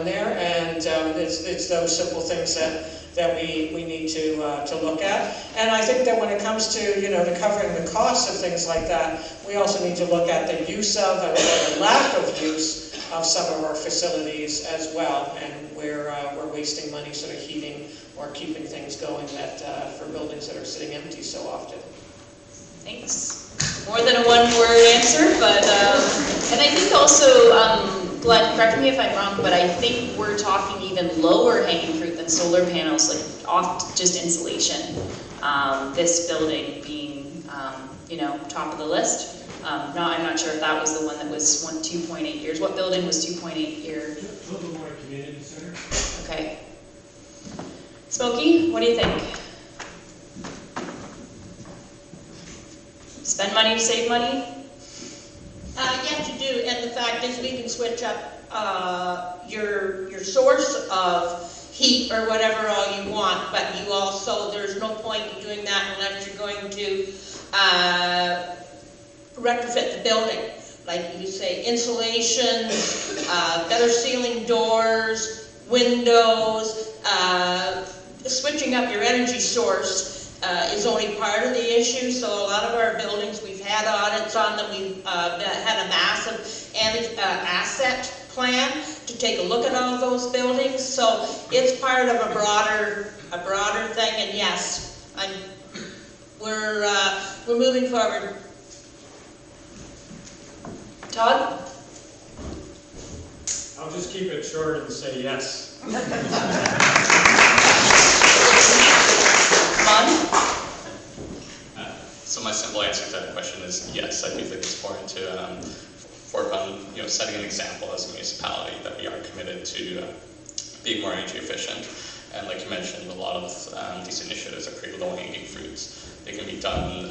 there. And it's those simple things that we need to look at. And I think that when it comes to to covering the costs of things like that, we also need to look at the use of and the lack of use of some of our facilities as well, and we're wasting money sort of heating or keeping things going that, for buildings that are sitting empty so often. Thanks. More than a one-word answer, but, and I think also, Glenn, correct me if I'm wrong, but I think we're talking even lower hanging fruit than solar panels, like off just insulation. This building being, you know, top of the list. I'm not sure if that was the one that was 2.8 years. What building was 2.8 year? Livermore Community Center. Okay. Smokey, what do you think? Spend money to save money? Yes, you do, and the fact is we can switch up your source of heat or whatever all you want, but you also, there's no point in doing that unless you're going to retrofit the building. Like you say, insulation, better ceiling doors, windows, switching up your energy source is only part of the issue. So a lot of our buildings, we've had audits on them. We've had a massive asset plan to take a look at all those buildings. So it's part of a broader thing. And yes, we're moving forward. Todd? I'll just keep it short and say yes. So my simple answer to that question is yes, I do think it's important to work on, you know, setting an example as a municipality that we are committed to being more energy efficient. And like you mentioned, a lot of these initiatives are pretty low-hanging fruits. They can be done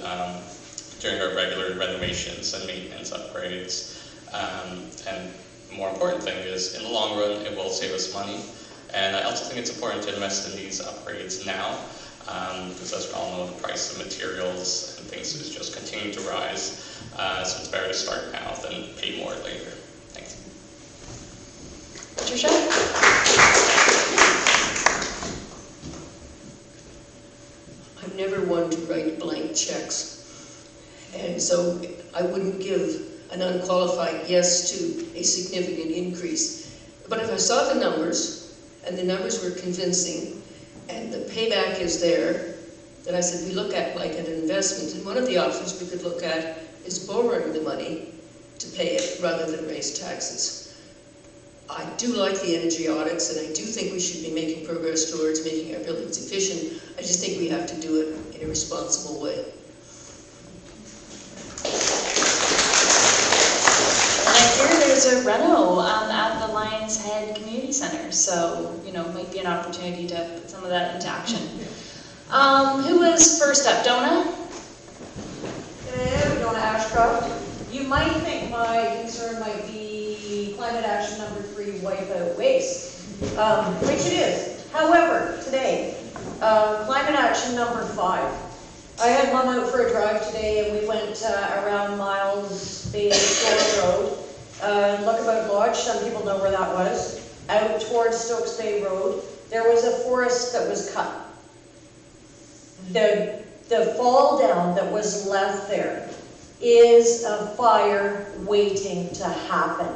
during our regular renovations and maintenance upgrades. And the more important thing is, in the long run, it will save us money. And I also think it's important to invest in these upgrades now, because as we all know, the price of materials and things is just continuing to rise. So it's better to start now than pay more later. Thanks. Patricia? I'm never one to write blank checks. And so I wouldn't give an unqualified yes to a significant increase. But if I saw the numbers, and the numbers were convincing, and the payback is there, then I said we look at like an investment. And one of the options we could look at is borrowing the money to pay it rather than raise taxes. I do like the energy audits, and I do think we should be making progress towards making our buildings efficient. I just think we have to do it in a responsible way. And I hear there's a reno at the Lions Head Community Center, so, you know, might be an opportunity to put some of that into action. Who was first up? Donna? Hello, Donna Ashcroft. You might think my concern might be climate action number 3, wipe out waste, which it is. However, today, climate action number 5. I had Mom out for a drive today, and we went around Miles Bay Shore Road, Lookabout Lodge. Some people know where that was. Out towards Stokes Bay Road, there was a forest that was cut. The fall down that was left there is a fire waiting to happen.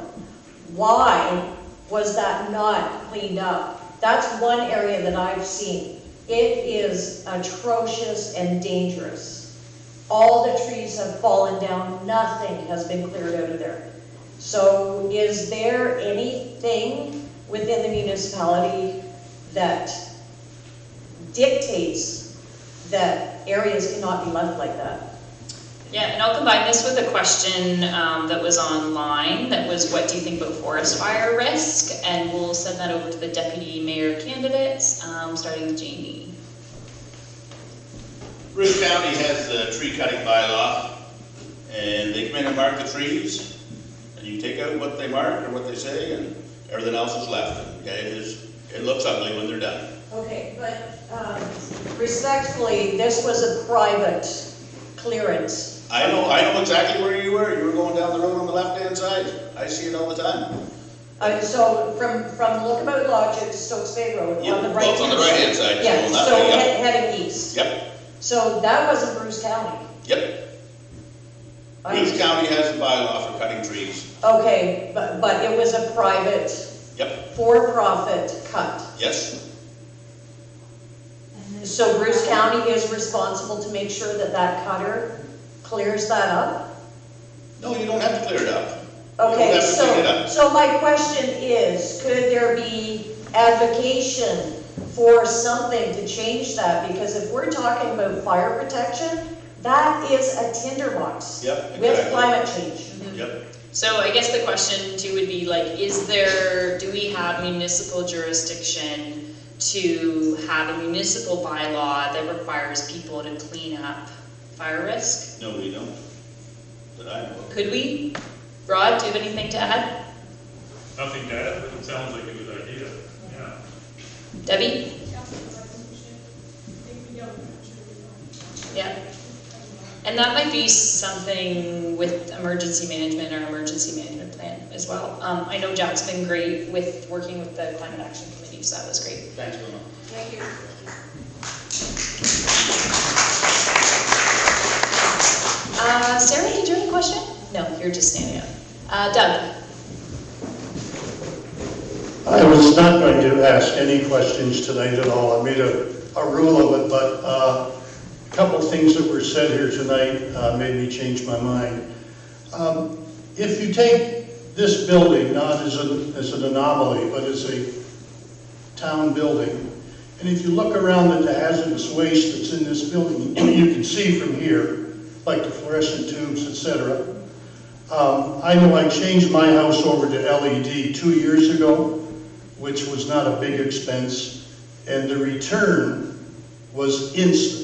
Why was that not cleaned up? That's one area that I've seen. It is atrocious and dangerous. All the trees have fallen down. Nothing has been cleared out of there. So is there anything within the municipality that dictates that areas cannot be left like that? Yeah, and I'll combine this with a question that was online, that was, what do you think about forest fire risk? And we'll send that over to the deputy mayor candidates, starting with Jamie. Bruce County has the tree cutting bylaw, and they come in and mark the trees, and you take out what they mark or what they say, and everything else is left. Okay, it looks ugly when they're done. Okay, but respectfully, this was a private clearance. I know exactly where you were. You were going down the road on the left-hand side. I see it all the time. So from Lookabout Lodge to Stokes Bay Road, Yep. on the right. Well, it's on the right-hand side. Yeah, so heading east. Yep. So that wasn't Bruce County. Yep. Bruce County has a bylaw for cutting trees. Okay, but it was a private, Yep. for-profit cut. Yes. So Bruce County is responsible to make sure that that cutter clears that up? No, you don't have to clear it up. Okay, You don't have to clean it up. so my question is, could there be advocation for something to change that? Because if we're talking about fire protection, that is a tinderbox Yep, with exactly. climate change. Yep. So I guess the question too would be like, do we have municipal jurisdiction to have a municipal bylaw that requires people to clean up fire risk? No, we don't. That I know of. Could we? Rod, do you have anything to add? Nothing to add, but it sounds like a good idea, yeah. Debbie? Yeah. And that might be something with emergency management or emergency management plan as well. I know Jack's been great with working with the Climate Action Committee, so that was great. Thanks, Wilma. Thank you. Sarah, did you have a question? No, you're just standing up. Doug? I was not going to ask any questions tonight at all. I made a rule of it, but a couple of things that were said here tonight made me change my mind. If you take this building not as an anomaly, but as a town building, and if you look around at the hazardous waste that's in this building, you can see from here, like the fluorescent tubes, etc. I know I changed my house over to LED 2 years ago, which was not a big expense, and the return was instant.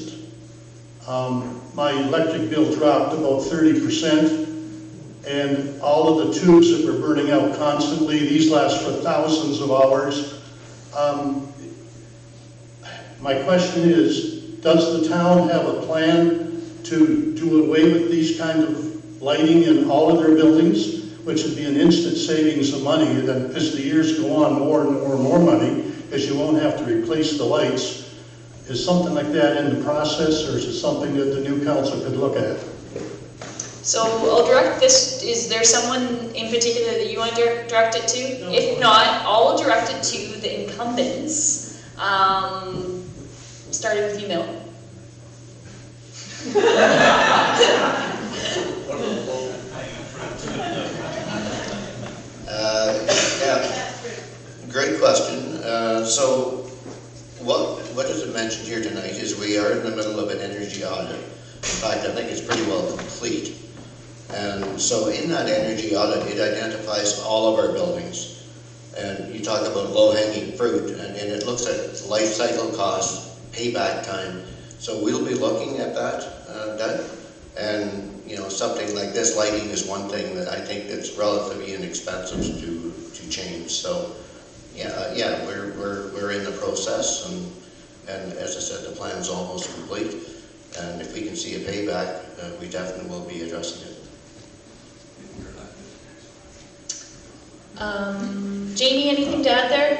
My electric bill dropped about 30%, and all of the tubes that were burning out constantly, these last for thousands of hours. My question is, does the town have a plan to do away with these kind of lighting in all of their buildings, which would be an instant savings of money, and then as the years go on, more and more and more money, as you won't have to replace the lights? Is something like that in the process, or is it something that the new council could look at? So I'll direct this, is there someone in particular that you want to direct it to? No. If not, I'll direct it to the incumbents. Starting with you, Mill. Yeah, great question. So what is mentioned here tonight is we are in the middle of an energy audit. In fact, I think it's pretty well complete. And so in that energy audit, it identifies all of our buildings. And you talk about low-hanging fruit, and it looks at life cycle costs, payback time. So we'll be looking at that. And you know, something like this lighting is one thing that I think that's relatively inexpensive to change. So yeah, we're in the process, and as I said, the plan's almost complete. And if we can see a payback, we definitely will be addressing it. Jamie, anything to add there?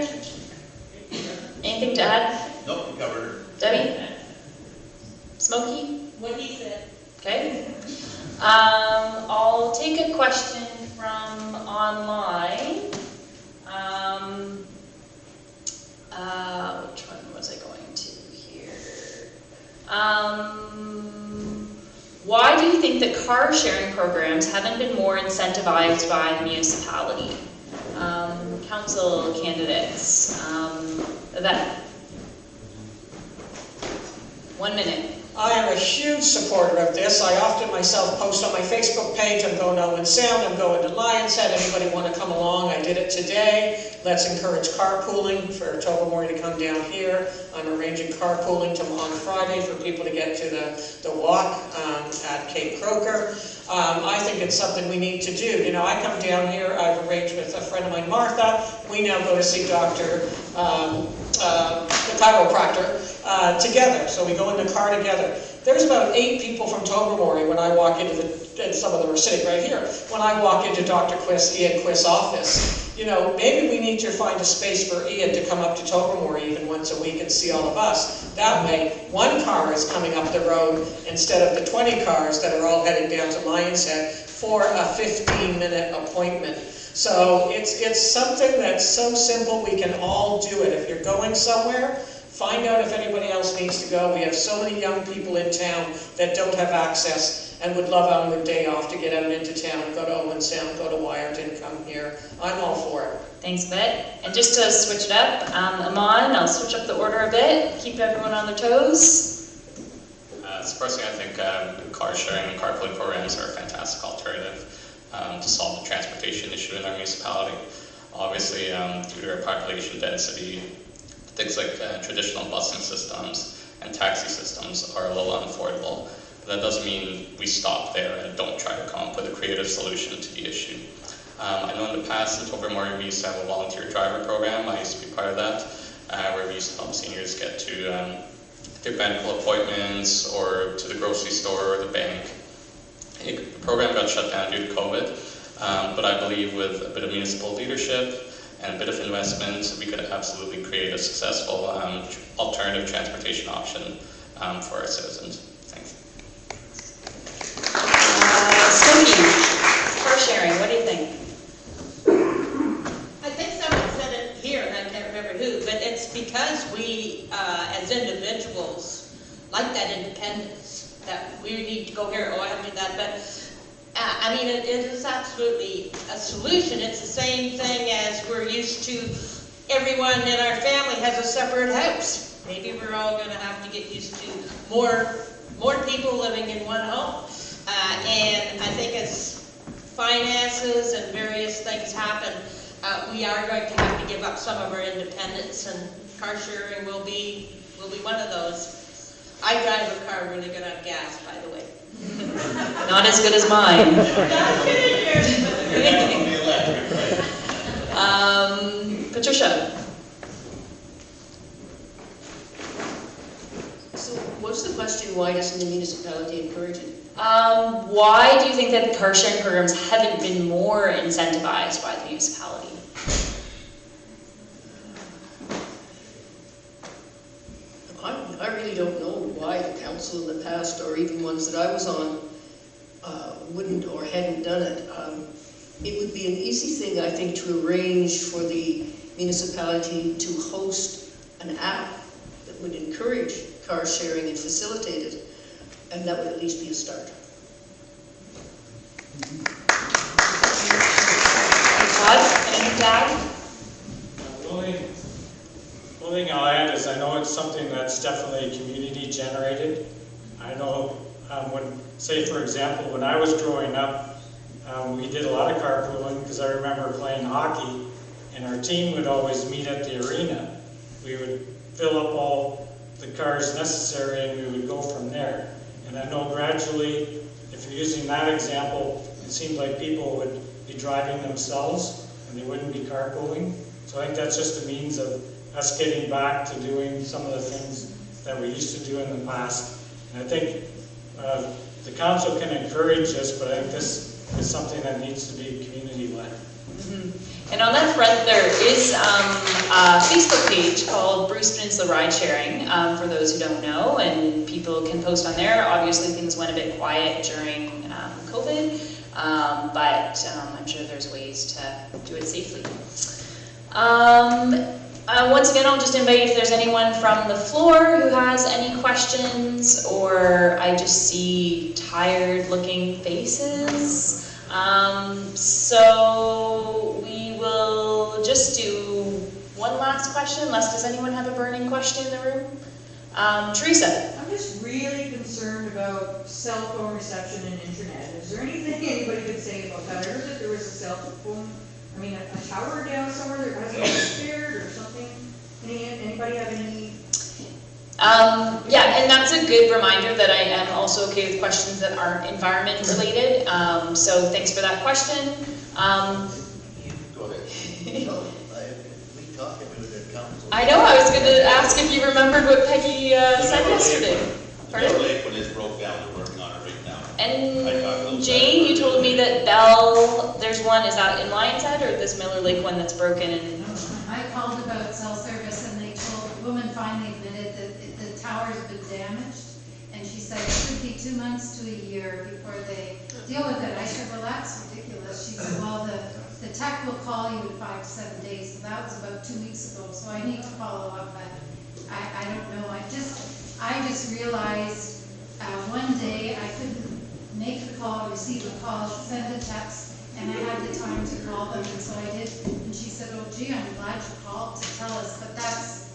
Anything to add? Nope, you covered it. Debbie? Smokey? What he said. Okay. I'll take a question from online. Which one was I going to here? Why do you think that car sharing programs haven't been more incentivized by the municipality? Council candidates, Yvette. 1 minute. I am a huge supporter of this. I often myself post on my Facebook page, I'm going to Owen Sound, I'm going to Lions Head, anybody want to come along? I did it today. Let's encourage carpooling for Tobermory to come down here. I'm arranging carpooling on Friday for people to get to the walk at Cape Croker. I think it's something we need to do. You know, I come down here, I've arranged with a friend of mine, Martha. We now go to see Dr. The chiropractor together. So we go in the car together. There's about 8 people from Tobermory when I walk into and some of them are sitting right here, when I walk into Dr. Ian Quist's office. You know, maybe we need to find a space for Ian to come up to Tobermory even once a week and see all of us. That way, one car is coming up the road instead of the 20 cars that are all heading down to Lions Head for a 15-minute appointment. So it's something that's so simple, we can all do it. If you're going somewhere, Find out if anybody else needs to go. We have so many young people in town that don't have access and would love on their day off to get out into town, go to Owen Sound, go to Wyerton, come here. I'm all for it. Thanks, Bet. And just to switch it up, Amon, I'll switch up the order a bit, keep everyone on their toes. So personally, I think car sharing and carpooling programs are a fantastic alternative to solve the transportation issue in our municipality. Obviously, due to our population density, things like traditional busing systems and taxi systems are a little unaffordable. But that doesn't mean we stop there and don't try to come up with a creative solution to the issue. I know in the past in Tobermory we used to have a volunteer driver program. I used to be part of that, where we used to help seniors get to their medical appointments or to the grocery store or the bank. The program got shut down due to COVID, but I believe with a bit of municipal leadership and a bit of investment, we could absolutely create a successful alternative transportation option for our citizens. Thanks. Sophie, car sharing, what do you think? I think someone said it here, and I can't remember who, but it's because we, as individuals, like that independence, that we need to go here, oh, I have to do that, but I mean, it is absolutely a solution. It's the same thing as we're used to. Everyone in our family has a separate house. Maybe we're all going to have to get used to more people living in one home. And I think as finances and various things happen, we are going to have to give up some of our independence, and car sharing will be one of those. I drive a car really good on gas, by the way. Not as good as mine. Patricia. So what's the question, why doesn't the municipality encourage it? Why do you think that car sharing programs haven't been more incentivized by the municipality? I really don't know why the council in the past, or even ones that I was on, wouldn't or hadn't done it. It would be an easy thing, I think, to arrange for the municipality to host an app that would encourage car sharing and facilitate it, and that would at least be a start. Todd, anything to add? The only thing I'll add is I know it's something that's definitely community generated. I know say for example, when I was growing up, we did a lot of carpooling because I remember playing hockey, and our team would always meet at the arena. We would fill up all the cars necessary and we would go from there. And I know gradually, if you're using that example, it seemed like people would be driving themselves and they wouldn't be carpooling. So I think that's just a means of us getting back to doing some of the things that we used to do in the past. And I think the council can encourage this, but I think this is something that needs to be community-led. And on that front, there is a Facebook page called Bruce Peninsula Ride Sharing, for those who don't know, and people can post on there. Obviously, things went a bit quiet during COVID, but I'm sure there's ways to do it safely. Once again, I'll just invite if there's anyone from the floor who has any questions, or I just see tired-looking faces. So we will just do one last question, unless does anyone have a burning question in the room? Teresa. I'm just really concerned about cell phone reception and internet. Is there anything anybody could say about that? I heard that there was a cell phone, I mean, a tower down somewhere that hasn't been spared or something. Anybody have any? Yeah, and that's a good reminder that I am also okay with questions that aren't environment related. So thanks for that question. Go ahead. We talked about it at council. I know, I was going to ask if you remembered what Peggy said yesterday. Miller Lake, when it's broke down, they're working on it right now. And Jane, you told me that Bell, there's one, is that in Lion's Head, or this Miller Lake one that's broken? And I called about cell service, and they told, the woman finally admitted that the tower's been damaged, and she said it could be 2 months to a year before they deal with it. I said, well, that's ridiculous. She said, well, the tech will call you in 5 to 7 days, so that was about 2 weeks ago, so I need to follow up. But I don't know, I just realized one day I couldn't make the call, receive a call, send a text, and I had the time to call them, and so I did. And she said, oh gee, I'm glad you called to tell us, but that's...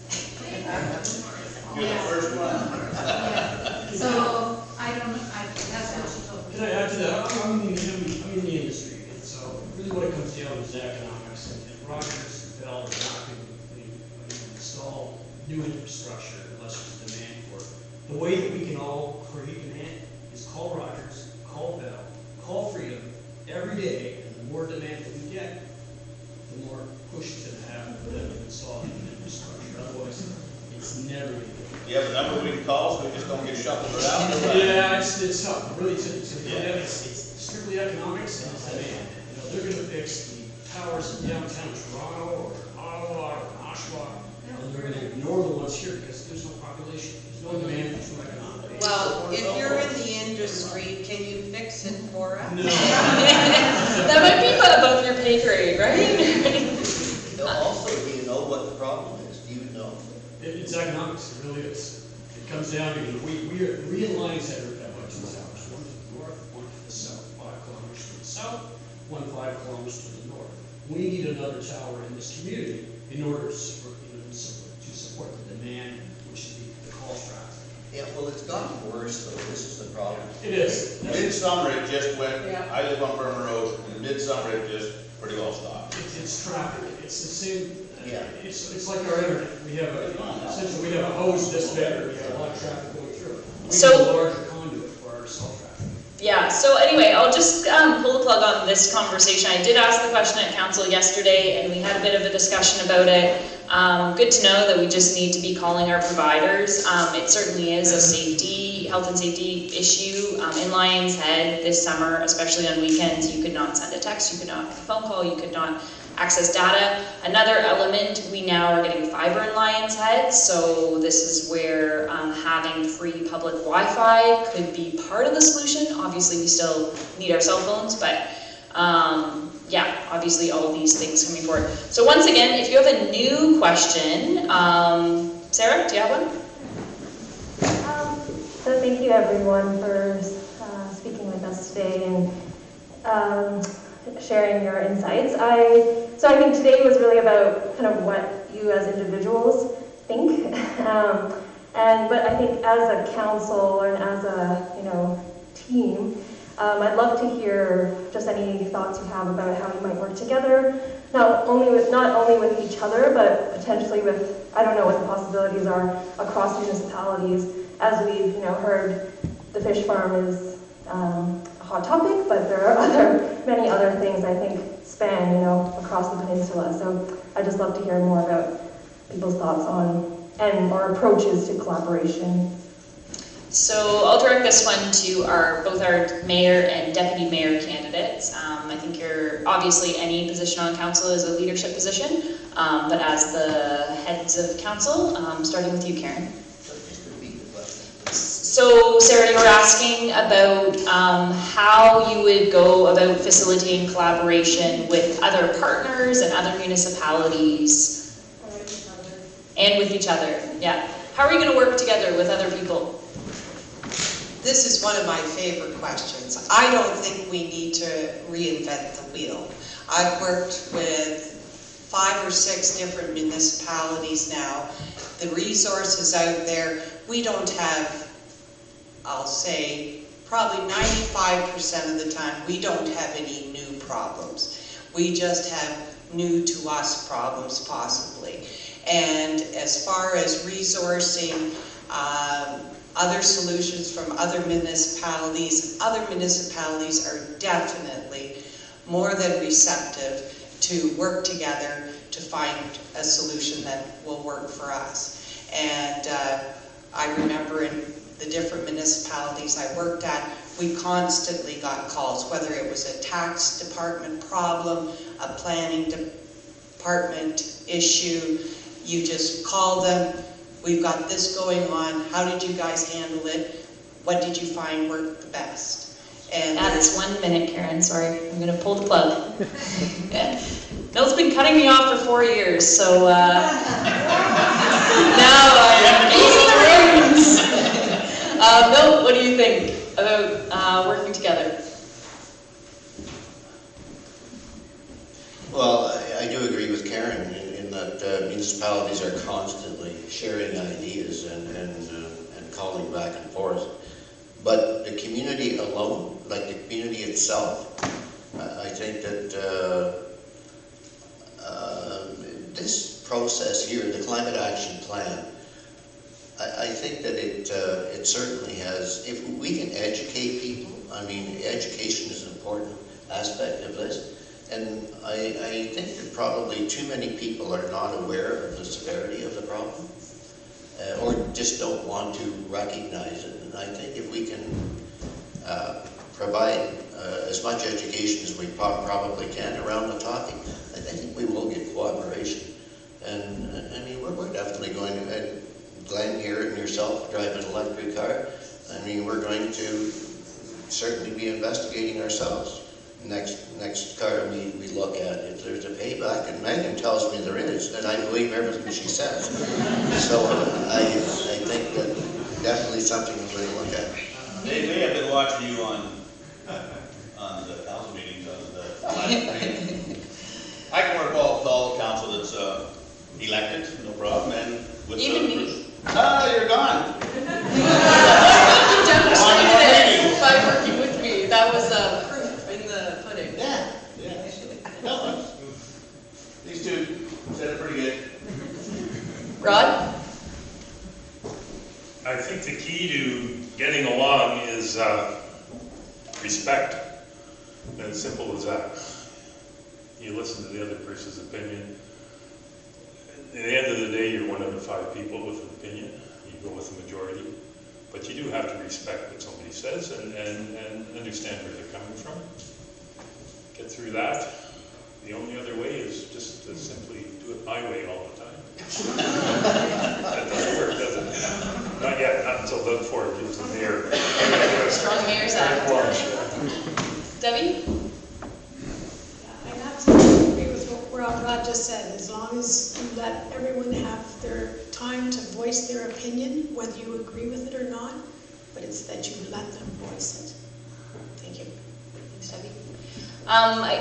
You're the first one. Yeah. So, I don't know, that's what she told me. Can I add to that? I'm in the industry, and so really what it comes down to is economics. And Rogers and Bell are not going to install new infrastructure unless there's demand for it. The way that we can all create demand is call Rogers, call Bell, call Freedom every day, and the more demand that we get, the more push it's going to have for them to install new infrastructure. Otherwise, it's never going to get. You have a number we can call, so we just don't get shuffled around? Yeah, it's tough, really, it's strictly economics and it's demand. You know, they're gonna fix the towers in downtown Toronto or Ottawa or Oshawa, and they're gonna ignore the ones here because there's no population, there's no demand, there's no economic. Well, if you're in the industry, can you fix it for us? No. That might be above your pay grade, right? Also, do you know what the problem is? Do you know? It's economics, it really is. It comes down to, we are 3 lines that are about 2 hours, one to the north, one to the south, 5 kilometers to the south, 5 kilometers to the north. We need another tower in this community in order to support the demand, which is the call traffic. Yeah, well, it's gotten worse, though. This is the problem. It is. Midsummer, it just went, Yeah. I live on Burma Road, and midsummer, it just pretty well stopped. It's traffic, it's the same. Yeah. It's like our internet. We have essentially we have a hose this big, and we have a lot of traffic going through it. We So- need a larger conduit for our cell traffic. Yeah, so anyway, I'll just pull the plug on this conversation. I did ask the question at council yesterday, and we had a bit of a discussion about it. Good to know that we just need to be calling our providers. It certainly is a health and safety issue. In Lions Head this summer, especially on weekends, you could not send a text, you could not make a phone call, you could not access data. Another element, we now are getting fiber in Lions Head, so this is where having free public Wi-Fi could be part of the solution. Obviously, we still need our cell phones, but yeah, obviously all these things coming forward. So once again, if you have a new question, Sarah, do you have one? So thank you everyone for speaking with us today and sharing your insights. So I think today was really about kind of what you as individuals think, but I think as a council and as a team, I'd love to hear just any thoughts you have about how you might work together, not only with each other, but potentially with, I don't know what the possibilities are across municipalities. As we've heard, the fish farm is a hot topic, but there are many other things I think span across the peninsula. So I'd just love to hear more about people's thoughts on or approaches to collaboration. So I'll direct this one to both our mayor and deputy mayor candidates. I think obviously any position on council is a leadership position, but as the heads of council, starting with you, Karen. So Sarah, you were asking about how you would go about facilitating collaboration with other partners and other municipalities. And with each other, yeah. How are you going to work together with other people? This is one of my favorite questions. I don't think we need to reinvent the wheel. I've worked with 5 or 6 different municipalities now. The resources out there, we don't have, I'll say, probably 95% of the time, we don't have any new problems. We just have new to us problems, possibly. And as far as resourcing other solutions from other municipalities are definitely more than receptive to work together to find a solution that will work for us. And I remember in the different municipalities I worked at, we constantly got calls, whether it was a tax department problem, a planning department issue. You just call them, we've got this going on, how did you guys handle it? What did you find worked the best? And that's 1 minute, Karen, sorry, I'm going to pull the plug. Mill's been cutting me off for 4 years, so Bill, what do you think about working together? Well, I do agree with Karen in that municipalities are constantly sharing ideas and calling back and forth. But the community alone, like the community itself, I think that this process here, the Climate Action Plan, I think that it certainly has, if we can educate people, I mean, education is an important aspect of this. And I think that probably too many people are not aware of the severity of the problem, or just don't want to recognize it. And I think if we can provide as much education as we probably can around the topic, I think we will get cooperation. And I mean, we're definitely going to, Glenn here and yourself drive an electric car, I mean, we're going to certainly be investigating ourselves. Next car we look at, if there's a payback, and Megan tells me there is, then I believe everything she says. So I think that definitely something we're going to look at. They have been watching you on the council meetings on the climate thing. I can work all council that's elected, no problem, and with even me. You're gone. You demonstrated it by working with me. That was proof in the pudding. Yeah. No, these two said it pretty good. Rod? I think the key to getting along is respect. And it's simple as that. You listen to the other person's opinion. At the end of the day, you're one of the 5 people with an opinion. You go with the majority. But you do have to respect what somebody says and understand where they're coming from. Get through that. The only other way is just to simply do it my way all the time. That doesn't work, does it? Not yet, not until Doug Ford gives the mayor. Strong Mayor's Act. Debbie? I'd absolutely agree with what Rod just said. As long as you let everyone have their time to voice their opinion, whether you agree with it or not, but it's that you let them voice it. Thank you. Thanks, Debbie.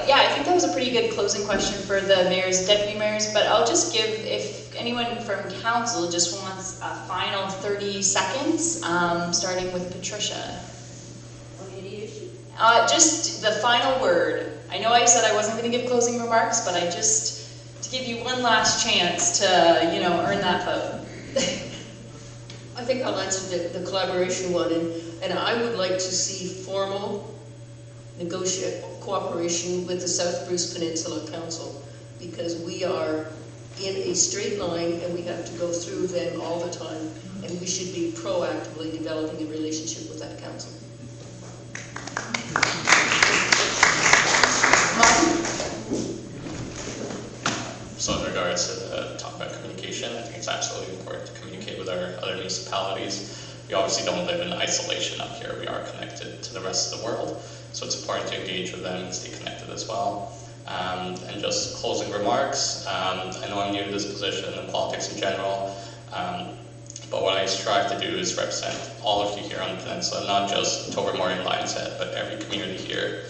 Yeah, I think that was a pretty good closing question for the mayors, deputy mayors, but I'll just give, if anyone from council just wants a final 30 seconds, starting with Patricia. On any issue? Just the final word. I know I said I wasn't going to give closing remarks, but I just, to give you one last chance to, earn that vote. I think I'll answer the collaboration one, and I would like to see formal cooperation with the South Bruce Peninsula Council, because we are in a straight line and we have to go through them all the time, and we should be proactively developing a relationship with that council. So in regards to the talk about communication, I think it's absolutely important to communicate with our other municipalities. We obviously don't live in isolation up here. We are connected to the rest of the world. So it's important to engage with them and stay connected as well. And just closing remarks, I know I'm new to this position and politics in general, but what I strive to do is represent all of you here on the peninsula, not just Tobermory and Lionshead, but every community here,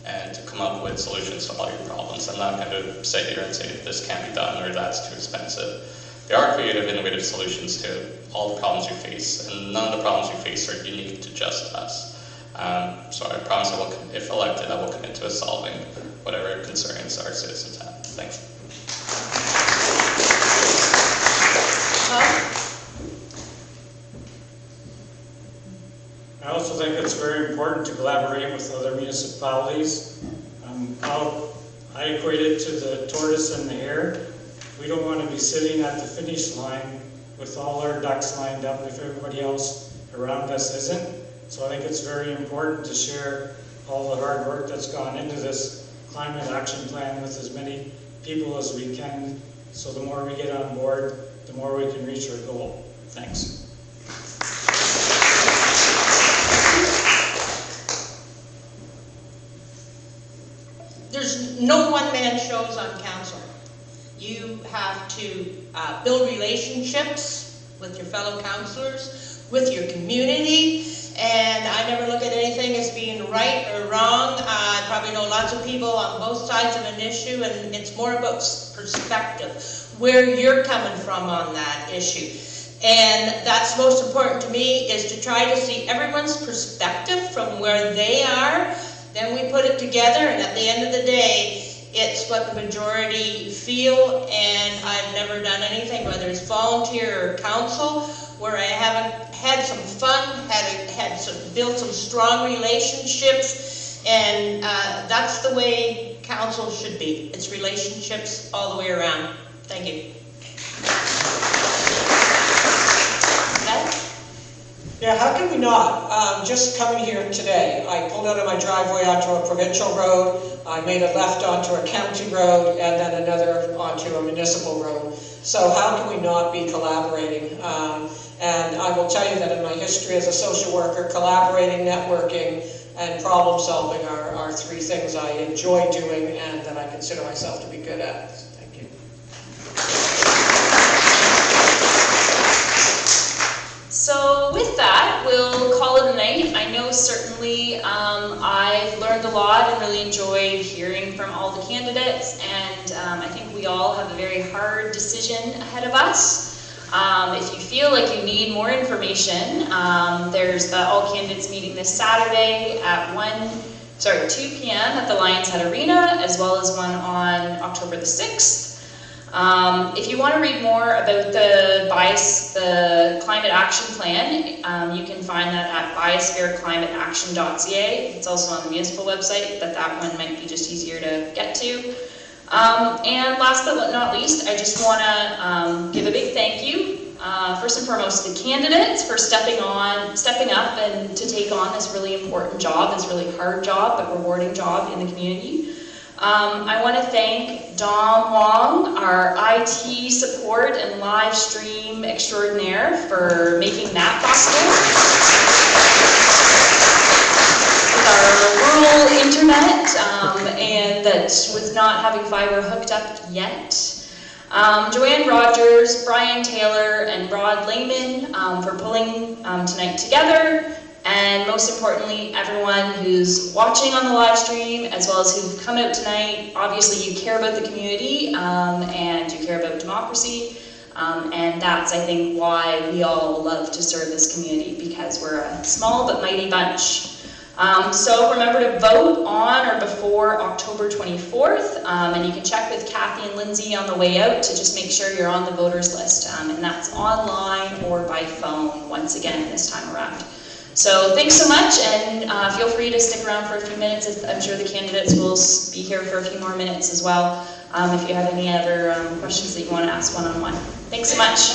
and to come up with solutions to all your problems. I'm not going to sit here and say this can't be done or that's too expensive. There are creative, innovative solutions to all the problems you face, and none of the problems you face are unique to just us. So I promise I will, if elected, I will commit to solving whatever concerns our citizens have. Thanks. I also think it's very important to collaborate with other municipalities. I equate it to the tortoise and the hare. We don't want to be sitting at the finish line with all our ducks lined up if everybody else around us isn't. So I think it's very important to share all the hard work that's gone into this climate action plan with as many people as we can. So the more we get on board, the more we can reach our goal. Thanks. There's no one-man shows on council. You have to build relationships with your fellow councilors, with your community, and I never look at anything as being right or wrong. I probably know lots of people on both sides of an issue, and it's more about perspective, where you're coming from on that issue. And that's most important to me, is to try to see everyone's perspective from where they are. Then we put it together, and at the end of the day, it's what the majority feel. And I've never done anything, whether it's volunteer or council, where I haven't had some fun, built some strong relationships, and that's the way council should be. It's relationships all the way around. Thank you. Yeah, how can we not? Just coming here today, I pulled out of my driveway onto a provincial road, I made a left onto a county road, and then another onto a municipal road. So how can we not be collaborating? And I will tell you that in my history as a social worker, collaborating, networking, and problem solving are three things I enjoy doing and that I consider myself to be good at. Thank you. So with that, we'll call it a night. I know certainly I've learned a lot and really enjoyed hearing from all the candidates, and I think we all have a very hard decision ahead of us. If you feel like you need more information, there's the all candidates meeting this Saturday at 2 p.m. at the Lions Head Arena, as well as one on October the 6th. If you want to read more about the climate action plan, you can find that at biosphereclimateaction.ca. It's also on the municipal website, but that one might be just easier to get to. And last but not least, I just want to give a big thank you, first and foremost, to the candidates for stepping up and to take on this really important job, this really hard job, but rewarding job in the community. I want to thank Dom Wong, our IT support and live stream extraordinaire, for making that possible. With our rural internet, and that was not having fiber hooked up yet. Joanne Rogers, Brian Taylor, and Rod Lehman for pulling tonight together. And most importantly, everyone who's watching on the live stream, as well as who've come out tonight. Obviously you care about the community, and you care about democracy, and that's, I think, why we all love to serve this community, because we're a small but mighty bunch. So remember to vote on or before October 24th, and you can check with Kathy and Lindsay on the way out to just make sure you're on the voters list, and that's online or by phone, once again, this time around. So thanks so much, and feel free to stick around for a few minutes. I'm sure the candidates will be here for a few more minutes as well, if you have any other questions that you want to ask one-on-one. Thanks so much.